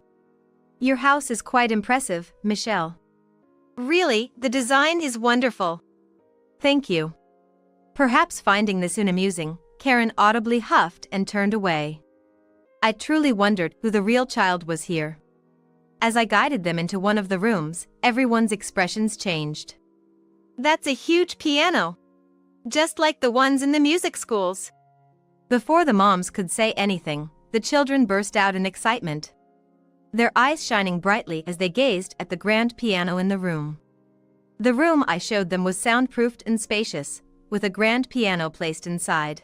Your house is quite impressive, Michelle. Really, the design is wonderful. Thank you. Perhaps finding this amusing, Karen audibly huffed and turned away. I truly wondered who the real child was here. As I guided them into one of the rooms, everyone's expressions changed. That's a huge piano. Just like the ones in the music schools. Before the moms could say anything, the children burst out in excitement. Their eyes shining brightly as they gazed at the grand piano in the room. The room I showed them was soundproofed and spacious, with a grand piano placed inside.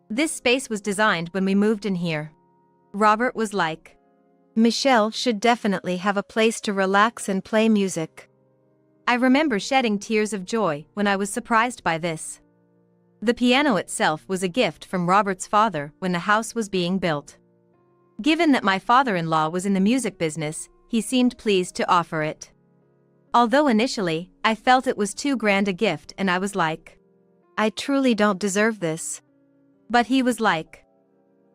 This space was designed when we moved in here. Robert was like, Michelle should definitely have a place to relax and play music. I remember shedding tears of joy when I was surprised by this. The piano itself was a gift from Robert's father when the house was being built. Given that my father-in-law was in the music business, he seemed pleased to offer it. Although initially, I felt it was too grand a gift and I was like, I truly don't deserve this. But he was like,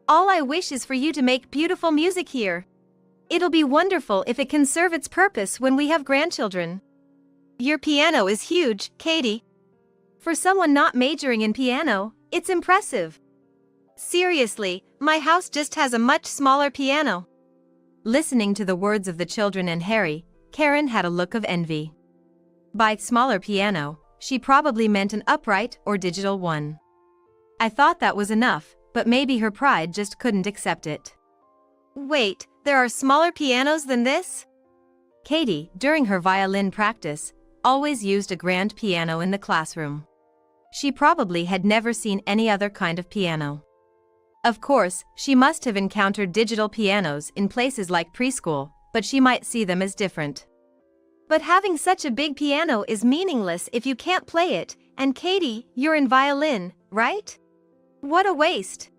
all I wish is for you to make beautiful music here. It'll be wonderful if it can serve its purpose when we have grandchildren. Your piano is huge, Katie. For someone not majoring in piano, it's impressive. Seriously, my house just has a much smaller piano. Listening to the words of the children and Harry, Karen had a look of envy. By smaller piano, she probably meant an upright or digital one. I thought that was enough, but maybe her pride just couldn't accept it. Wait, there are smaller pianos than this? Katie, during her violin practice, always used a grand piano in the classroom. She probably had never seen any other kind of piano. Of course, she must have encountered digital pianos in places like preschool, but she might see them as different. But having such a big piano is meaningless if you can't play it, and Katie, you're in violin, right? What a waste.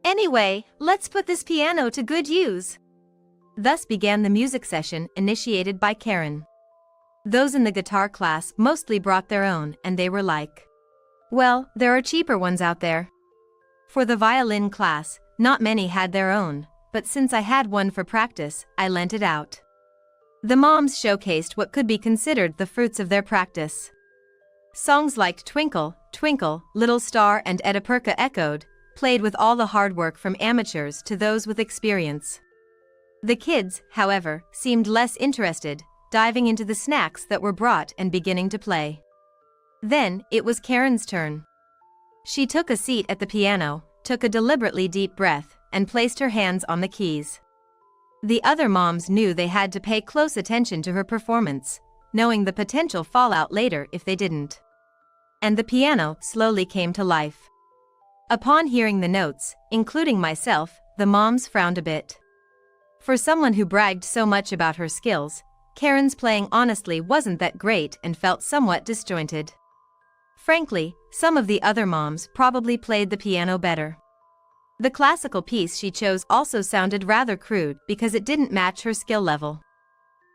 Anyway, let's put this piano to good use. Thus began the music session initiated by Karen. Those in the guitar class mostly brought their own and they were like, well, there are cheaper ones out there. For the violin class, not many had their own, but since I had one for practice, I lent it out. The moms showcased what could be considered the fruits of their practice. Songs like Twinkle, Twinkle, Little Star and Edipurka echoed, played with all the hard work from amateurs to those with experience. The kids, however, seemed less interested, diving into the snacks that were brought and beginning to play. Then, it was Karen's turn. She took a seat at the piano, took a deliberately deep breath, and placed her hands on the keys. The other moms knew they had to pay close attention to her performance, knowing the potential fallout later if they didn't. And the piano slowly came to life. Upon hearing the notes, including myself, the moms frowned a bit. For someone who bragged so much about her skills, Karen's playing honestly wasn't that great and felt somewhat disjointed. Frankly, some of the other moms probably played the piano better. The classical piece she chose also sounded rather crude because it didn't match her skill level.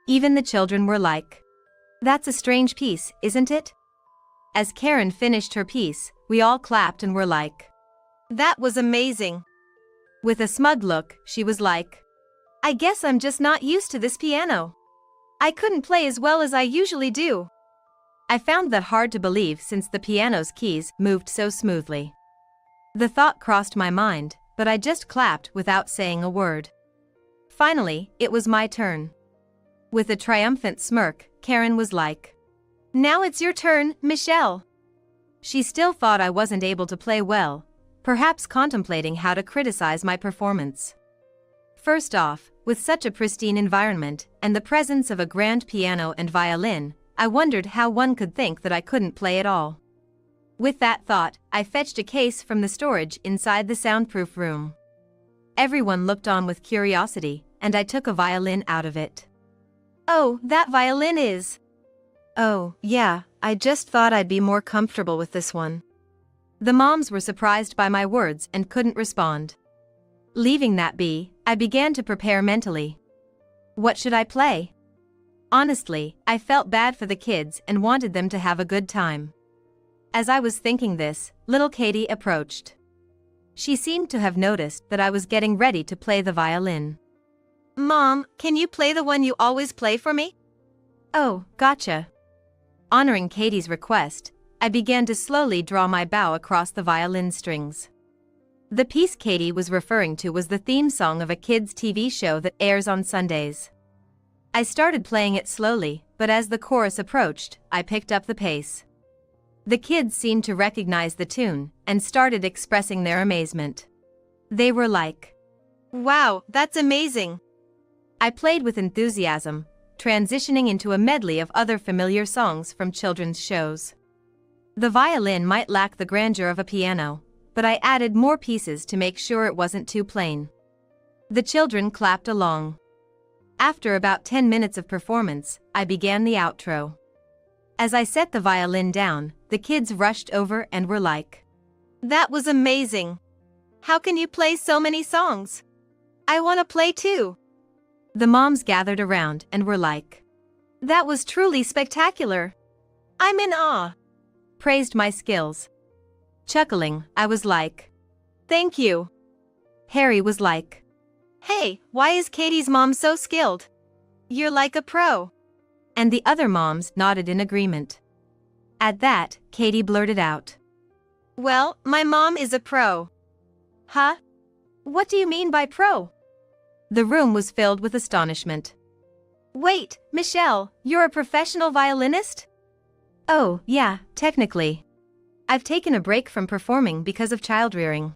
Even the children were like, that's a strange piece, isn't it? As Karen finished her piece, we all clapped and were like, that was amazing. With a smug look, she was like, I guess I'm just not used to this piano. I couldn't play as well as I usually do. I found that hard to believe since the piano's keys moved so smoothly. The thought crossed my mind, but I just clapped without saying a word. Finally, it was my turn. With a triumphant smirk, Karen was like, now it's your turn, Michelle. She still thought I wasn't able to play well, perhaps contemplating how to criticize my performance. First off, with such a pristine environment and the presence of a grand piano and violin, I wondered how one could think that I couldn't play at all. With that thought, I fetched a case from the storage inside the soundproof room. Everyone looked on with curiosity, and I took a violin out of it. Oh, that violin is. Oh, yeah, I just thought I'd be more comfortable with this one. The moms were surprised by my words and couldn't respond. Leaving that be, I began to prepare mentally. What should I play? Honestly, I felt bad for the kids and wanted them to have a good time. As I was thinking this, little Katie approached. She seemed to have noticed that I was getting ready to play the violin. Mom, can you play the one you always play for me? Oh, gotcha. Honoring Katie's request, I began to slowly draw my bow across the violin strings. The piece Katie was referring to was the theme song of a kids' TV show that airs on Sundays. I started playing it slowly, but as the chorus approached, I picked up the pace. The kids seemed to recognize the tune and started expressing their amazement. They were like, wow, that's amazing. I played with enthusiasm, transitioning into a medley of other familiar songs from children's shows. The violin might lack the grandeur of a piano, but I added more pieces to make sure it wasn't too plain. The children clapped along. After about 10 minutes of performance, I began the outro. As I set the violin down, the kids rushed over and were like, "That was amazing. How can you play so many songs? I want to play too." The moms gathered around and were like, "That was truly spectacular. I'm in awe." praised my skills. Chuckling, I was like, "Thank you." Harry was like, "Hey, why is Katie's mom so skilled? You're like a pro." and the other moms nodded in agreement. At that, Katie blurted out, "Well, my mom is a pro." "Huh? What do you mean by pro?" The room was filled with astonishment. "Wait, Michelle, you're a professional violinist?" Oh, yeah, technically. I've taken a break from performing because of child-rearing.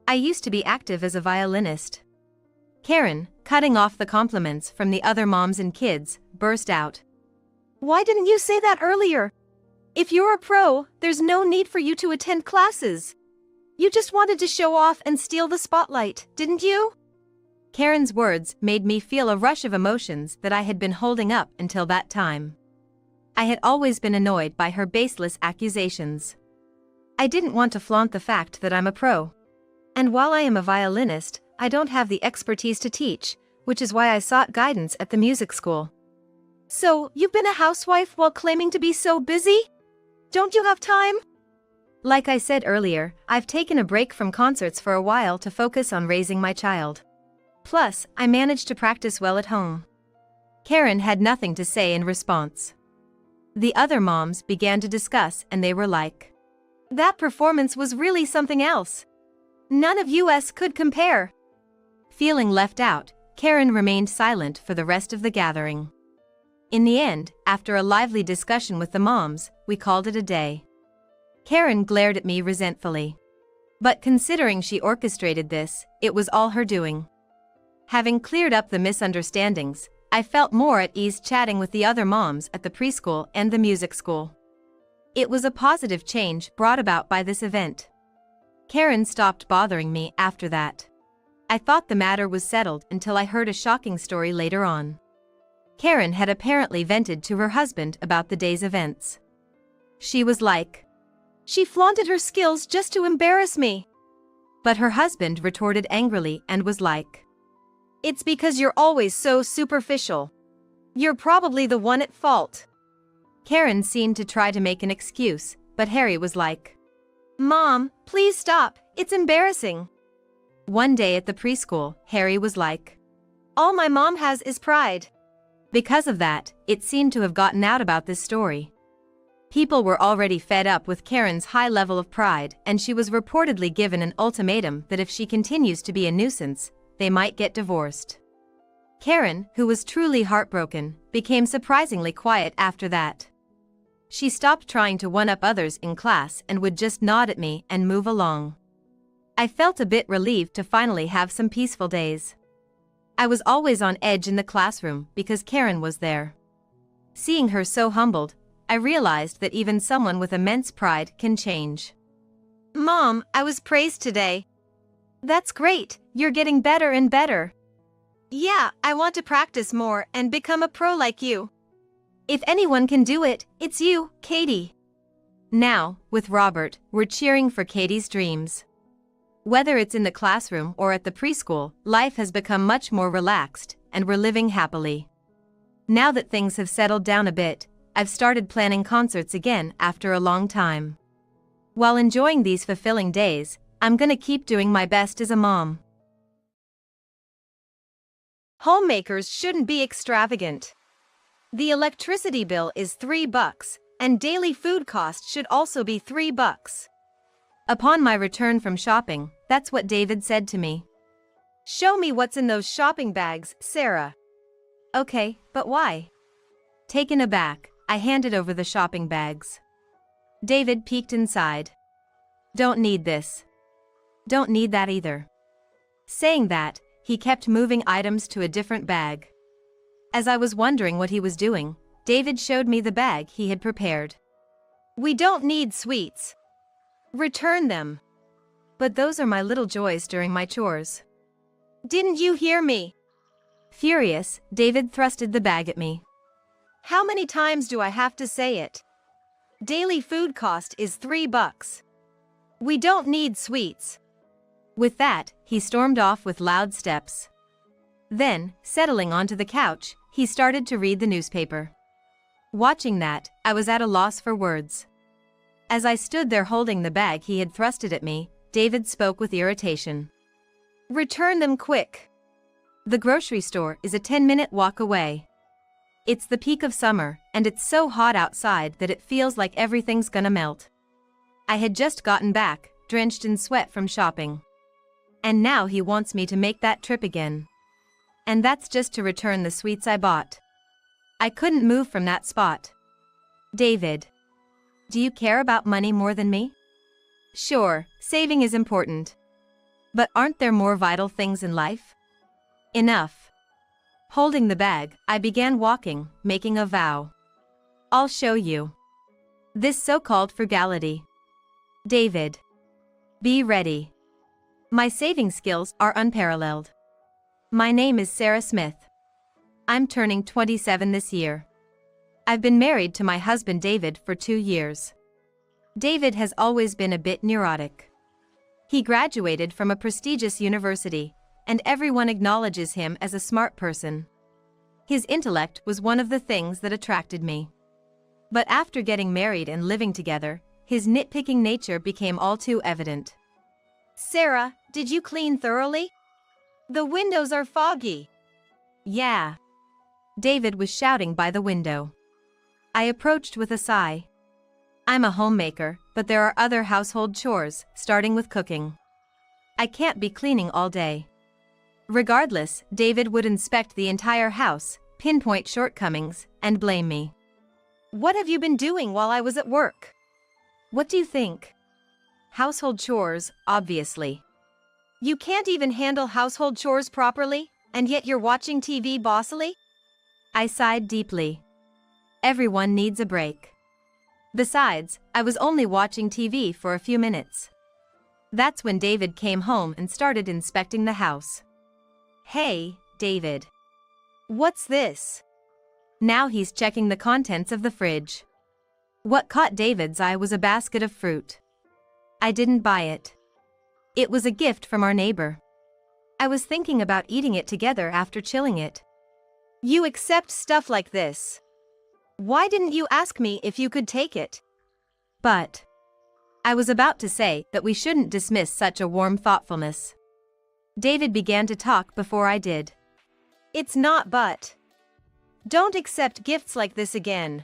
I used to be active as a violinist. Karen, cutting off the compliments from the other moms and kids, burst out. "Why didn't you say that earlier? If you're a pro, there's no need for you to attend classes. You just wanted to show off and steal the spotlight, didn't you?" Karen's words made me feel a rush of emotions that I had been holding up until that time. I had always been annoyed by her baseless accusations. I didn't want to flaunt the fact that I'm a pro. And while I am a violinist, I don't have the expertise to teach, which is why I sought guidance at the music school. "So, you've been a housewife while claiming to be so busy? Don't you have time?" Like I said earlier, I've taken a break from concerts for a while to focus on raising my child. Plus, I managed to practice well at home. Karen had nothing to say in response. The other moms began to discuss and they were like, "That performance was really something else. None of us could compare." Feeling left out, Karen remained silent for the rest of the gathering. In the end, after a lively discussion with the moms, we called it a day. Karen glared at me resentfully. But considering she orchestrated this, it was all her doing. Having cleared up the misunderstandings, I felt more at ease chatting with the other moms at the preschool and the music school. It was a positive change brought about by this event. Karen stopped bothering me after that. I thought the matter was settled until I heard a shocking story later on. Karen had apparently vented to her husband about the day's events. She was like, "She flaunted her skills just to embarrass me." but her husband retorted angrily and was like, "It's because you're always so superficial. You're probably the one at fault." Karen seemed to try to make an excuse, but Harry was like, "Mom, please stop, it's embarrassing." One day at the preschool, Harry was like, "All my mom has is pride." Because of that, it seemed to have gotten out about this story. People were already fed up with Karen's high level of pride, and she was reportedly given an ultimatum that if she continues to be a nuisance, they might get divorced. Karen, who was truly heartbroken, became surprisingly quiet after that. She stopped trying to one-up others in class and would just nod at me and move along. I felt a bit relieved to finally have some peaceful days. I was always on edge in the classroom because Karen was there. Seeing her so humbled, I realized that even someone with immense pride can change. "Mom, I was praised today." "That's great, you're getting better and better." "Yeah, I want to practice more and become a pro like you." "If anyone can do it, it's you, Katie." Now, with Robert, we're cheering for Katie's dreams. Whether it's in the classroom or at the preschool, life has become much more relaxed, and we're living happily. Now that things have settled down a bit, I've started planning concerts again after a long time. While enjoying these fulfilling days, I'm gonna keep doing my best as a mom. Homemakers shouldn't be extravagant. The electricity bill is $3, and daily food costs should also be $3. Upon my return from shopping, that's what David said to me. "Show me what's in those shopping bags, Sarah." Okay, but why? Taken aback, I handed over the shopping bags. David peeked inside. "Don't need this." "Don't need that either." Saying that, he kept moving items to a different bag. As I was wondering what he was doing, David showed me the bag he had prepared. "We don't need sweets. Return them." But those are my little joys during my chores. "Didn't you hear me? Furious, David thrusted the bag at me. How many times do I have to say it? Daily food cost is $3. We don't need sweets. With that, he stormed off with loud steps. Then, settling onto the couch, he started to read the newspaper. Watching that, I was at a loss for words. As I stood there holding the bag he had thrusted at me, David spoke with irritation. Return them quick. The grocery store is a 10-minute walk away. It's the peak of summer, and it's so hot outside that it feels like everything's gonna melt. I had just gotten back, drenched in sweat from shopping. And now he wants me to make that trip again. And that's just to return the sweets I bought. I couldn't move from that spot. David. Do you care about money more than me? Sure, saving is important. But aren't there more vital things in life? Enough. Holding the bag, I began walking, making a vow. I'll show you. This so-called frugality. David. Be ready. My saving skills are unparalleled. My name is Sarah Smith. I'm turning 27 this year. I've been married to my husband David for 2 years. David has always been a bit neurotic. He graduated from a prestigious university, and everyone acknowledges him as a smart person. His intellect was one of the things that attracted me. But after getting married and living together, his nitpicking nature became all too evident. Sarah, did you clean thoroughly? The windows are foggy. Yeah. David was shouting by the window. I approached with a sigh. I'm a homemaker, but there are other household chores, starting with cooking. I can't be cleaning all day. Regardless, David would inspect the entire house, pinpoint shortcomings, and blame me. What have you been doing while I was at work? What do you think? Household chores, obviously. You can't even handle household chores properly, and yet you're watching TV bossily? I sighed deeply. Everyone needs a break. Besides, I was only watching TV for a few minutes. That's when David came home and started inspecting the house. Hey, David. What's this? Now he's checking the contents of the fridge. What caught David's eye was a basket of fruit. I didn't buy it. It was a gift from our neighbor. I was thinking about eating it together after chilling it. You accept stuff like this. Why didn't you ask me if you could take it? But I was about to say that we shouldn't dismiss such a warm thoughtfulness. David began to talk before I did. It's not but. Don't accept gifts like this again.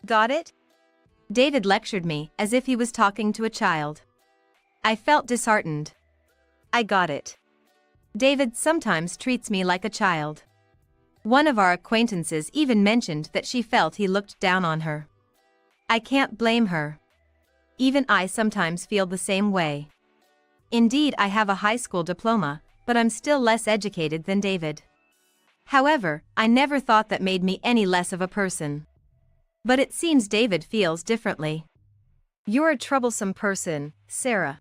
Got it? David lectured me as if he was talking to a child. I felt disheartened. I got it. David sometimes treats me like a child. One of our acquaintances even mentioned that she felt he looked down on her. I can't blame her. Even I sometimes feel the same way. Indeed, I have a high school diploma, but I'm still less educated than David. However, I never thought that made me any less of a person. But it seems David feels differently. You're a troublesome person, Sarah.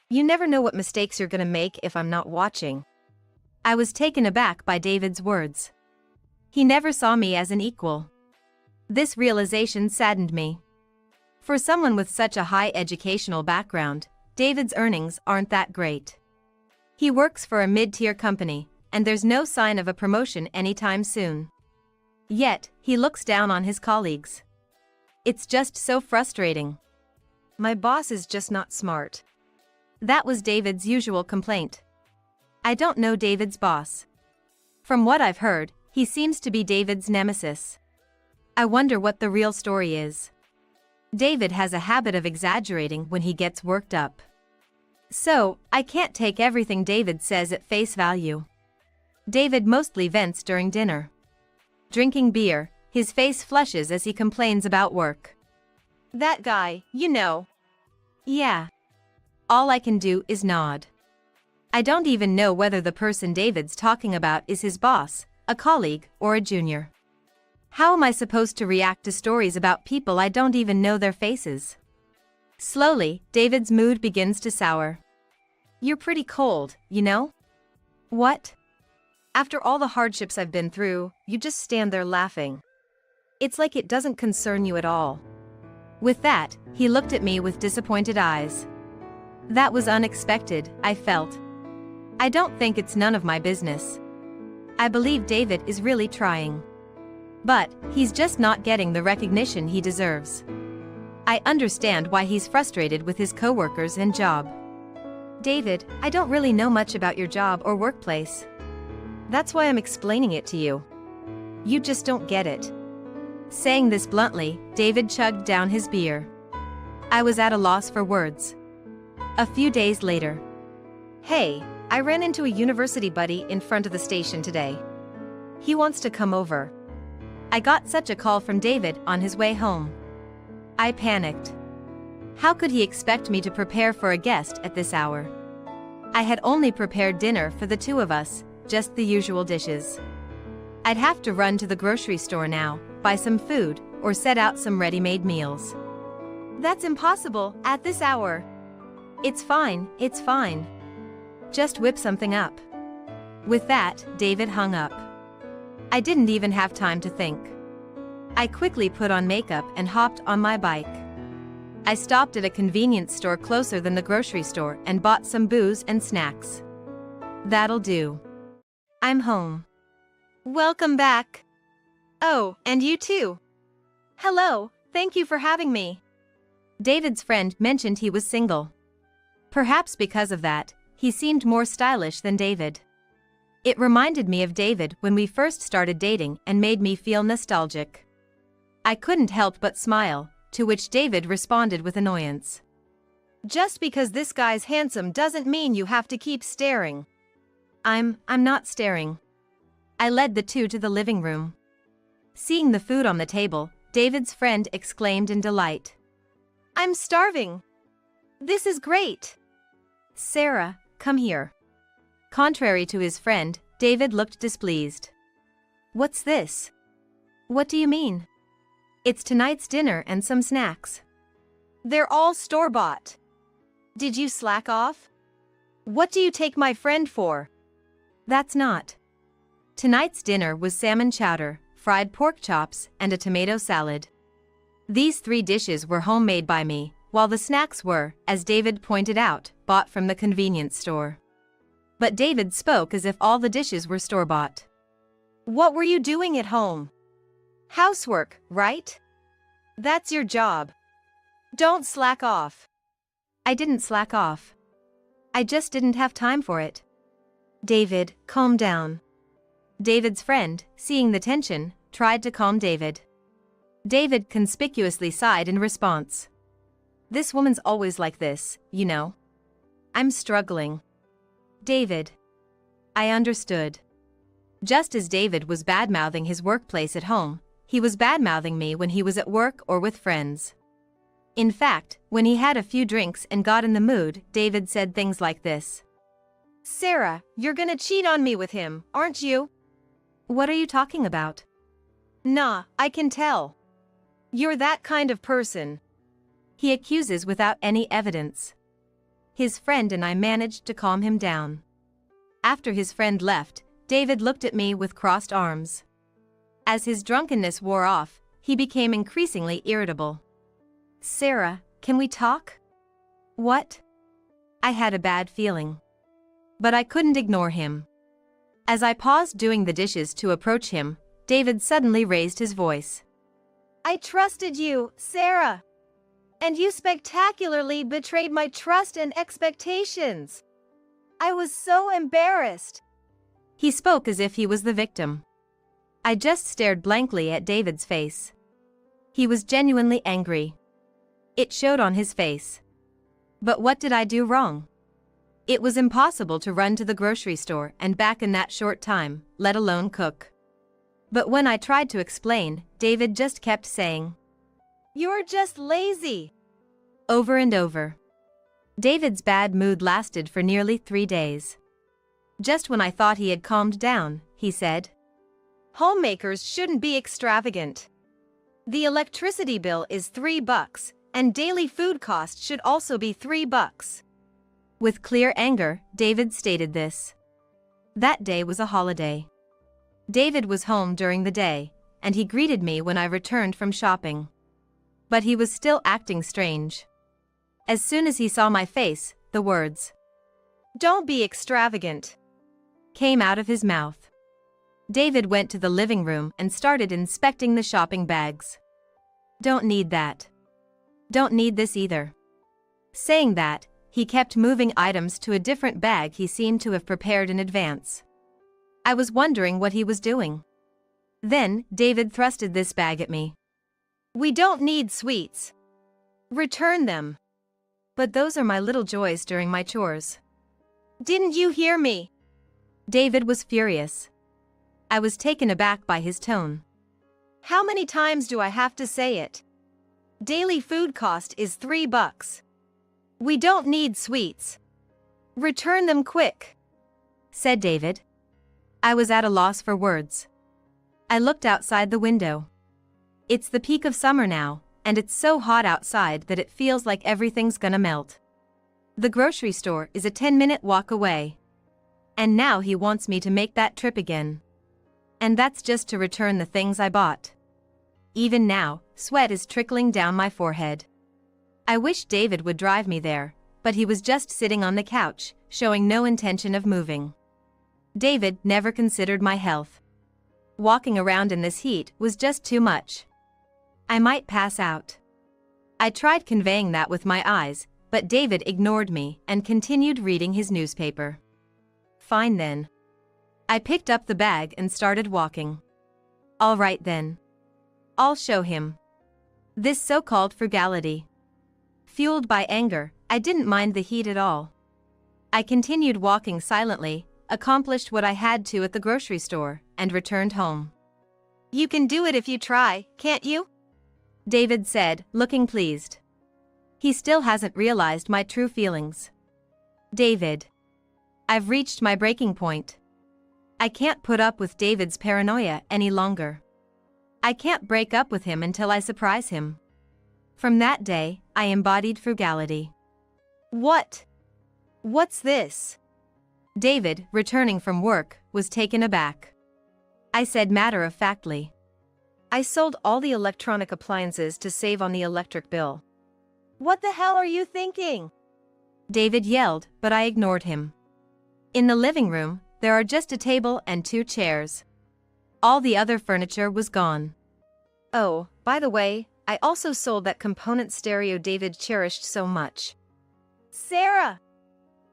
You never know what mistakes you're gonna make if I'm not watching. I was taken aback by David's words. He never saw me as an equal. This realization saddened me. For someone with such a high educational background, David's earnings aren't that great. He works for a mid-tier company, and there's no sign of a promotion anytime soon. Yet, he looks down on his colleagues. It's just so frustrating. My boss is just not smart. That was David's usual complaint. I don't know David's boss. From what I've heard, he seems to be David's nemesis. I wonder what the real story is. David has a habit of exaggerating when he gets worked up. So, I can't take everything David says at face value. David mostly vents during dinner. Drinking beer, his face flushes as he complains about work. That guy, you know. Yeah. All I can do is nod. I don't even know whether the person David's talking about is his boss, a colleague, or a junior. How am I supposed to react to stories about people I don't even know their faces? Slowly, David's mood begins to sour. You're pretty cold, you know? What? After all the hardships I've been through, you just stand there laughing. It's like it doesn't concern you at all. With that, he looked at me with disappointed eyes. That was unexpected, I felt. I don't think it's none of my business. I believe David is really trying. But, he's just not getting the recognition he deserves. I understand why he's frustrated with his coworkers and job. David, I don't really know much about your job or workplace. That's why I'm explaining it to you. You just don't get it. Saying this bluntly, David chugged down his beer. I was at a loss for words. A few days later. Hey, I ran into a university buddy in front of the station today. He wants to come over. I got such a call from David on his way home. I panicked. How could he expect me to prepare for a guest at this hour? I had only prepared dinner for the two of us, just the usual dishes. I'd have to run to the grocery store now, buy some food, or set out some ready-made meals. That's impossible, at this hour. It's fine. Just whip something up. With that, David hung up. I didn't even have time to think. I quickly put on makeup and hopped on my bike. I stopped at a convenience store closer than the grocery store and bought some booze and snacks. That'll do. I'm home. Welcome back. Oh, and you too. Hello, thank you for having me. David's friend mentioned he was single. Perhaps because of that, he seemed more stylish than David. It reminded me of David when we first started dating and made me feel nostalgic. I couldn't help but smile, to which David responded with annoyance. Just because this guy's handsome doesn't mean you have to keep staring. I'm not staring. I led the two to the living room. Seeing the food on the table, David's friend exclaimed in delight. I'm starving. This is great. Sarah, come here. Contrary to his friend, David looked displeased. What's this? What do you mean? It's tonight's dinner and some snacks. They're all store-bought. Did you slack off? What do you take my friend for? That's not. Tonight's dinner was salmon chowder, fried pork chops, and a tomato salad. These 3 dishes were homemade by me, while the snacks were, as David pointed out, bought from the convenience store. But David spoke as if all the dishes were store-bought. What were you doing at home? Housework, right? That's your job. Don't slack off. I didn't slack off. I just didn't have time for it. David, calm down. David's friend, seeing the tension, tried to calm David. David conspicuously sighed in response. This woman's always like this, you know. I'm struggling. David. I understood. Just as David was bad-mouthing his workplace at home, he was bad-mouthing me when he was at work or with friends. In fact, when he had a few drinks and got in the mood, David said things like this. Sarah, you're gonna cheat on me with him, aren't you? What are you talking about? Nah, I can tell. You're that kind of person. He accuses without any evidence. His friend and I managed to calm him down. After his friend left, David looked at me with crossed arms. As his drunkenness wore off, he became increasingly irritable. Sarah, can we talk? What? I had a bad feeling. But I couldn't ignore him. As I paused doing the dishes to approach him, David suddenly raised his voice. I trusted you, Sarah. And you spectacularly betrayed my trust and expectations. I was so embarrassed. He spoke as if he was the victim. I just stared blankly at David's face. He was genuinely angry. It showed on his face. But what did I do wrong? It was impossible to run to the grocery store and back in that short time, let alone cook. But when I tried to explain, David just kept saying, You're just lazy. Over and over. David's bad mood lasted for nearly 3 days. Just when I thought he had calmed down, he said, Homemakers shouldn't be extravagant. The electricity bill is $3, and daily food costs should also be $3. With clear anger, David stated this. That day was a holiday. David was home during the day, and he greeted me when I returned from shopping. But he was still acting strange. As soon as he saw my face, the words, "Don't be extravagant," came out of his mouth. David went to the living room and started inspecting the shopping bags. "Don't need that. Don't need this either." Saying that, he kept moving items to a different bag he seemed to have prepared in advance. I was wondering what he was doing. Then, David thrusted this bag at me. "We don't need sweets. Return them." "But those are my little joys during my chores." "Didn't you hear me?" David was furious. I was taken aback by his tone. "How many times do I have to say it? Daily food cost is $3. We don't need sweets. Return them quick," said David. I was at a loss for words. I looked outside the window. It's the peak of summer now, and it's so hot outside that it feels like everything's gonna melt. The grocery store is a 10-minute walk away. And now he wants me to make that trip again. And that's just to return the things I bought. Even now, sweat is trickling down my forehead. I wish David would drive me there, but he was just sitting on the couch, showing no intention of moving. David never considered my health. Walking around in this heat was just too much. I might pass out. I tried conveying that with my eyes, but David ignored me and continued reading his newspaper. Fine then. I picked up the bag and started walking. All right then. I'll show him. This so-called frugality. Fueled by anger, I didn't mind the heat at all. I continued walking silently, accomplished what I had to at the grocery store, and returned home. "You can do it if you try, can't you?" David said, looking pleased. He still hasn't realized my true feelings. David. I've reached my breaking point. I can't put up with David's paranoia any longer. I can't break up with him until I surprise him. From that day, I embodied frugality. "What? What's this?" David, returning from work, was taken aback. I said matter-of-factly, "I sold all the electronic appliances to save on the electric bill." "What the hell are you thinking?" David yelled, but I ignored him. In the living room, there are just a table and 2 chairs. All the other furniture was gone. "Oh, by the way, I also sold that component stereo David cherished so much." "Sarah!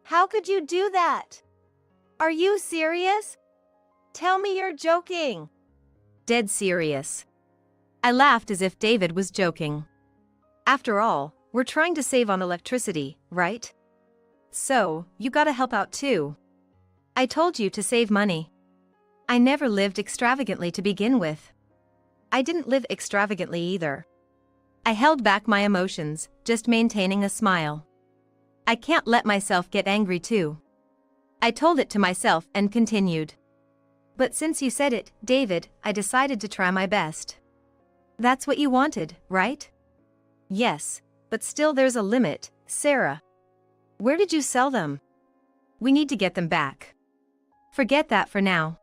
How could you do that? Are you serious? Tell me you're joking." Dead serious. I laughed as if David was joking. "After all, we're trying to save on electricity, right? So, you gotta help out too. I told you to save money. I never lived extravagantly to begin with." "I didn't live extravagantly either." I held back my emotions, just maintaining a smile. I can't let myself get angry too. I told it to myself and continued. "But since you said it, David, I decided to try my best." That's what you wanted, right? "Yes, but still there's a limit, Sarah. Where did you sell them?" We need to get them back. Forget that for now.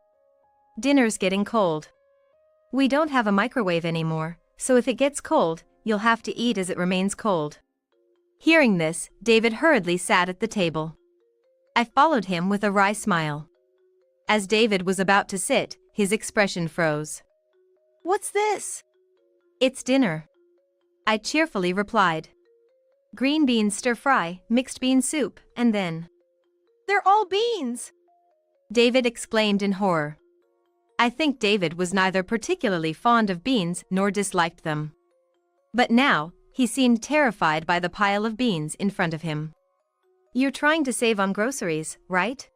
Dinner's getting cold. We don't have a microwave anymore, so if it gets cold, you'll have to eat as it remains cold. Hearing this, David hurriedly sat at the table. I followed him with a wry smile. As David was about to sit, his expression froze. "What's this?" It's dinner. I cheerfully replied. Green beans stir-fry, mixed bean soup, and then... "They're all beans!" David exclaimed in horror. I think David was neither particularly fond of beans nor disliked them. But now, he seemed terrified by the pile of beans in front of him. "You're trying to save on groceries, right?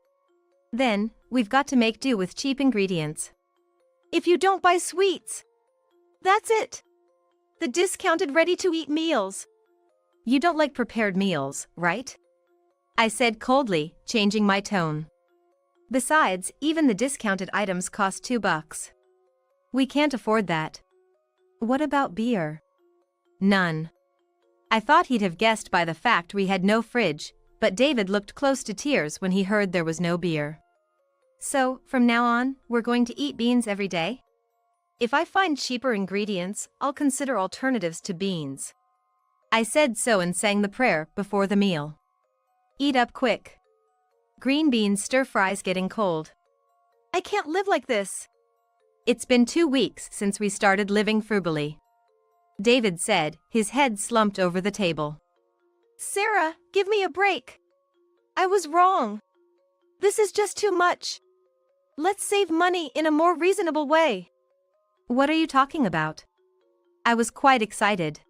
Then, we've got to make do with cheap ingredients. If you don't buy sweets, that's it. The discounted ready-to-eat meals." You don't like prepared meals, right? I said coldly, changing my tone. Besides, even the discounted items cost $2. We can't afford that. What about beer? None. I thought he'd have guessed by the fact we had no fridge, but David looked close to tears when he heard there was no beer. So, from now on, we're going to eat beans every day? If I find cheaper ingredients, I'll consider alternatives to beans. I said so and sang the prayer before the meal. Eat up quick. Green beans stir fries getting cold. I can't live like this. It's been 2 weeks since we started living frugally. David said, his head slumped over the table. Sarah, give me a break. I was wrong. This is just too much. Let's save money in a more reasonable way. What are you talking about? I was quite excited.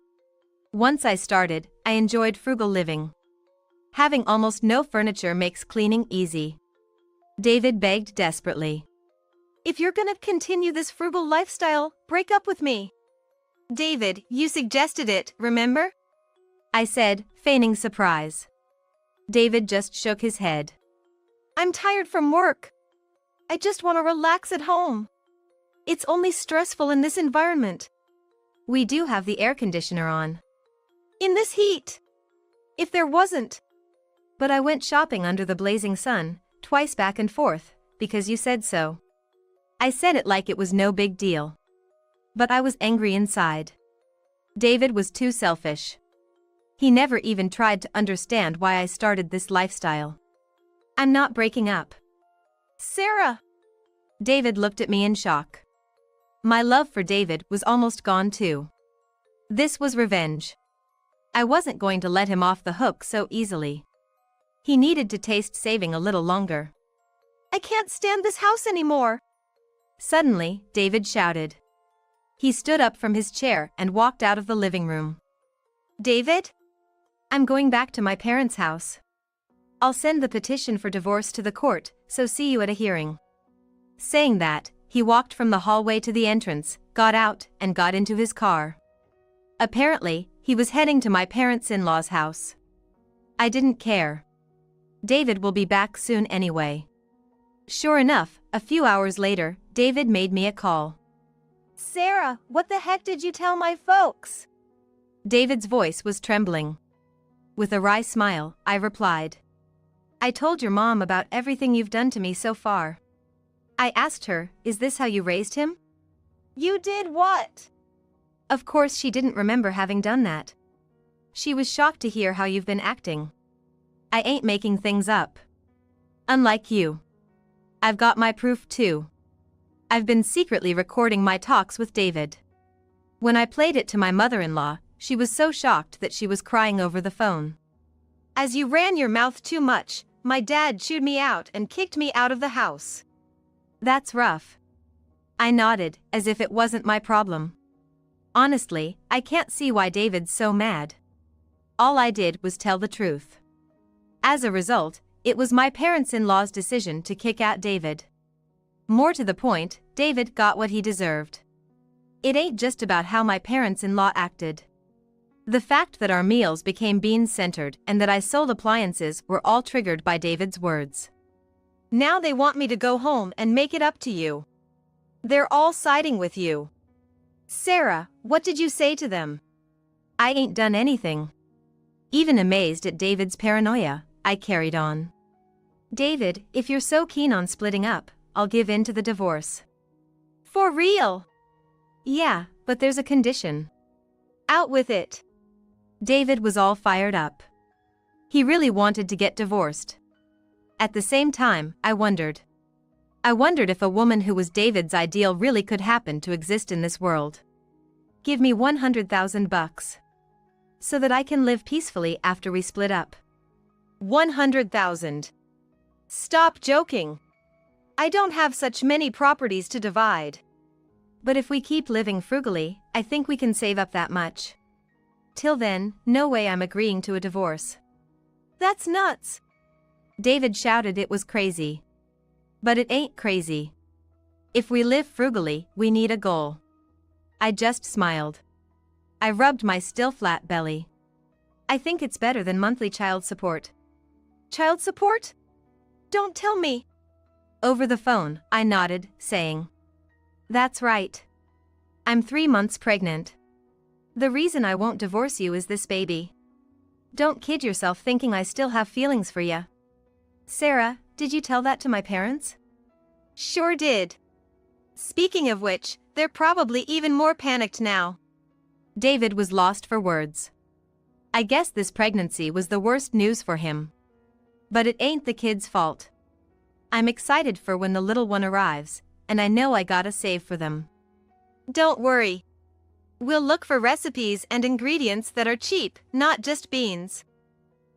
Once I started, I enjoyed frugal living. Having almost no furniture makes cleaning easy. David begged desperately. If you're gonna continue this frugal lifestyle, break up with me. David, you suggested it, remember? I said, feigning surprise. David just shook his head. I'm tired from work. I just want to relax at home. It's only stressful in this environment. We do have the air conditioner on. In this heat. If there wasn't. But I went shopping under the blazing sun, twice back and forth, because you said so. I said it like it was no big deal. But I was angry inside. David was too selfish. He never even tried to understand why I started this lifestyle. I'm not breaking up. Sarah! David looked at me in shock. My love for David was almost gone too. This was revenge. I wasn't going to let him off the hook so easily. He needed to taste saving a little longer. I can't stand this house anymore. Suddenly, David shouted. He stood up from his chair and walked out of the living room. David? I'm going back to my parents' house. I'll send the petition for divorce to the court, so see you at a hearing. Saying that, he walked from the hallway to the entrance, got out, and got into his car. Apparently, he was heading to my parents-in-law's house. I didn't care. David will be back soon anyway. Sure enough, a few hours later, David made me a call. Sarah, what the heck did you tell my folks? David's voice was trembling. With a wry smile, I replied. I told your mom about everything you've done to me so far. I asked her, is this how you raised him? You did what? Of course she didn't remember having done that. She was shocked to hear how you've been acting. I ain't making things up. Unlike you. I've got my proof too. I've been secretly recording my talks with David. When I played it to my mother-in-law, she was so shocked that she was crying over the phone. As you ran your mouth too much, my dad chewed me out and kicked me out of the house. That's rough. I nodded, as if it wasn't my problem. Honestly, I can't see why David's so mad. All I did was tell the truth. As a result, it was my parents-in-law's decision to kick out David. More to the point, David got what he deserved. It ain't just about how my parents-in-law acted. The fact that our meals became beans-centered and that I sold appliances were all triggered by David's words. Now they want me to go home and make it up to you. They're all siding with you. Sarah, what did you say to them? I ain't done anything. Even amazed at David's paranoia, I carried on. David, if you're so keen on splitting up, I'll give in to the divorce. For real? Yeah, but there's a condition. Out with it. David was all fired up. He really wanted to get divorced. At the same time, I wondered. I wondered if a woman who was David's ideal really could happen to exist in this world. Give me $100,000. So that I can live peacefully after we split up. 100,000. Stop joking. I don't have such many properties to divide. But if we keep living frugally, I think we can save up that much. Till then, no way I'm agreeing to a divorce. That's nuts. David shouted it was crazy. But it ain't crazy. If we live frugally, we need a goal. I just smiled. I rubbed my still flat belly. I think it's better than monthly child support. Child support? Don't tell me. Over the phone, I nodded, saying, That's right. I'm 3 months pregnant. The reason I won't divorce you is this baby. Don't kid yourself thinking I still have feelings for ya. Sarah, did you tell that to my parents? Sure did. Speaking of which, they're probably even more panicked now. David was lost for words. I guess this pregnancy was the worst news for him. But it ain't the kid's fault. I'm excited for when the little one arrives, and I know I gotta save for them. Don't worry. We'll look for recipes and ingredients that are cheap, not just beans.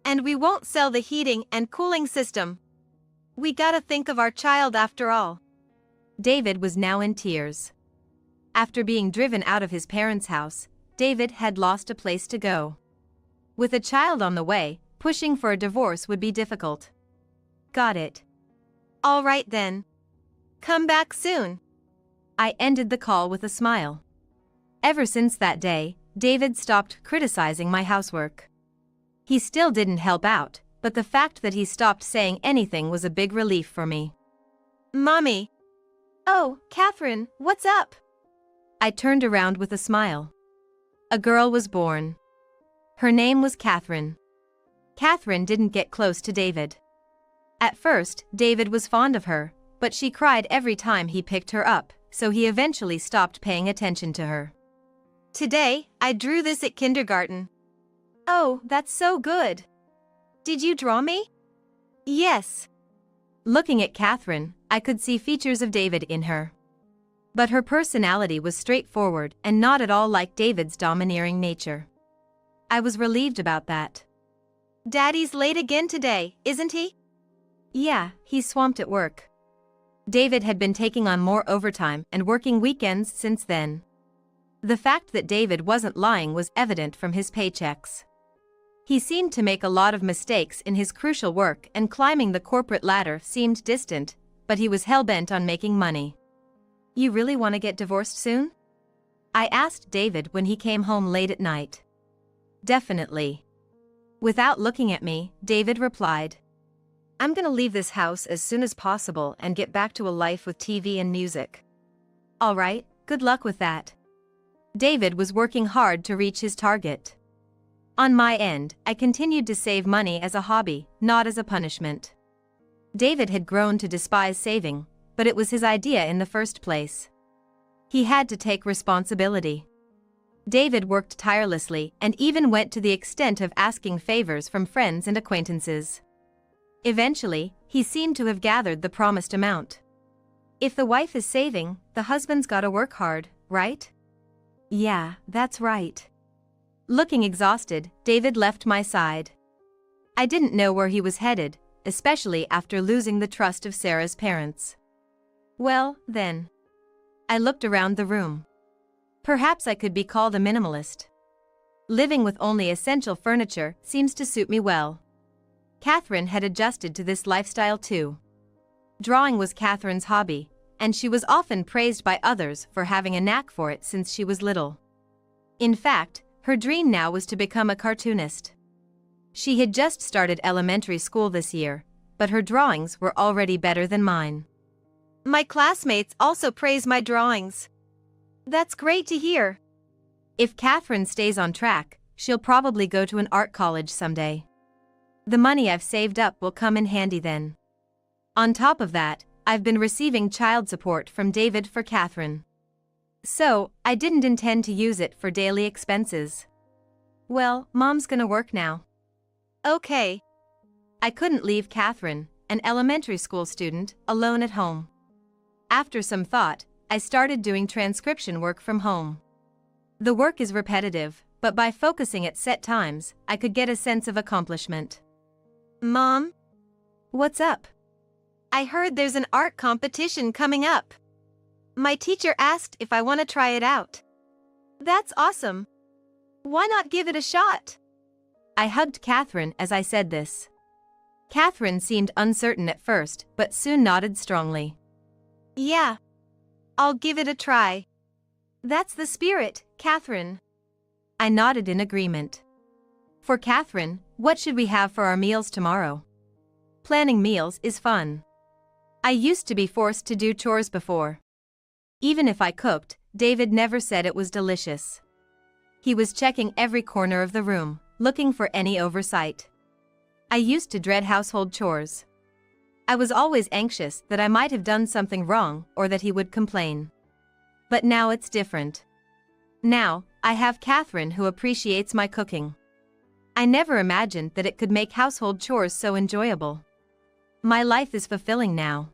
And we won't sell the heating and cooling system. We gotta think of our child after all. David was now in tears. After being driven out of his parents' house, David had lost a place to go. With a child on the way, pushing for a divorce would be difficult. Got it. All right then. Come back soon. I ended the call with a smile. Ever since that day, David stopped criticizing my housework. He still didn't help out, but the fact that he stopped saying anything was a big relief for me. Mommy. Oh, Catherine, what's up? I turned around with a smile. A girl was born. Her name was Catherine. Catherine didn't get close to David. At first, David was fond of her, but she cried every time he picked her up, so he eventually stopped paying attention to her. Today, I drew this at kindergarten. Oh, that's so good. Did you draw me? Yes. Looking at Catherine, I could see features of David in her. But her personality was straightforward and not at all like David's domineering nature. I was relieved about that. Daddy's late again today, isn't he? Yeah, he's swamped at work. David had been taking on more overtime and working weekends since then. The fact that David wasn't lying was evident from his paychecks. He seemed to make a lot of mistakes in his crucial work, and climbing the corporate ladder seemed distant, but he was hell-bent on making money. You really want to get divorced soon? I asked David when he came home late at night. Definitely. Without looking at me, David replied, I'm gonna leave this house as soon as possible and get back to a life with TV and music. All right, good luck with that. David was working hard to reach his target. On my end, I continued to save money as a hobby, not as a punishment. David had grown to despise saving, but it was his idea in the first place. He had to take responsibility. David worked tirelessly and even went to the extent of asking favors from friends and acquaintances. Eventually, he seemed to have gathered the promised amount. If the wife is saving, the husband's gotta work hard, right? Yeah, that's right. Looking exhausted, David left my side. I didn't know where he was headed, especially after losing the trust of Sarah's parents. Well, then. I looked around the room. Perhaps I could be called a minimalist. Living with only essential furniture seems to suit me well. Catherine had adjusted to this lifestyle too. Drawing was Catherine's hobby, and she was often praised by others for having a knack for it since she was little. In fact, her dream now was to become a cartoonist. She had just started elementary school this year, but her drawings were already better than mine. My classmates also praise my drawings. That's great to hear. If Catherine stays on track, she'll probably go to an art college someday. The money I've saved up will come in handy then. On top of that, I've been receiving child support from David for Catherine. So, I didn't intend to use it for daily expenses. Well, Mom's gonna work now. Okay. I couldn't leave Catherine, an elementary school student, alone at home. After some thought, I started doing transcription work from home. The work is repetitive, but by focusing at set times, I could get a sense of accomplishment. Mom? What's up? I heard there's an art competition coming up. My teacher asked if I want to try it out. That's awesome. Why not give it a shot? I hugged Catherine as I said this. Catherine seemed uncertain at first, but soon nodded strongly. Yeah. I'll give it a try. That's the spirit, Catherine. I nodded in agreement. For Catherine, what should we have for our meals tomorrow? Planning meals is fun. I used to be forced to do chores before. Even if I cooked, David never said it was delicious. He was checking every corner of the room, looking for any oversight. I used to dread household chores. I was always anxious that I might have done something wrong or that he would complain. But now it's different. Now, I have Catherine who appreciates my cooking. I never imagined that it could make household chores so enjoyable. My life is fulfilling now.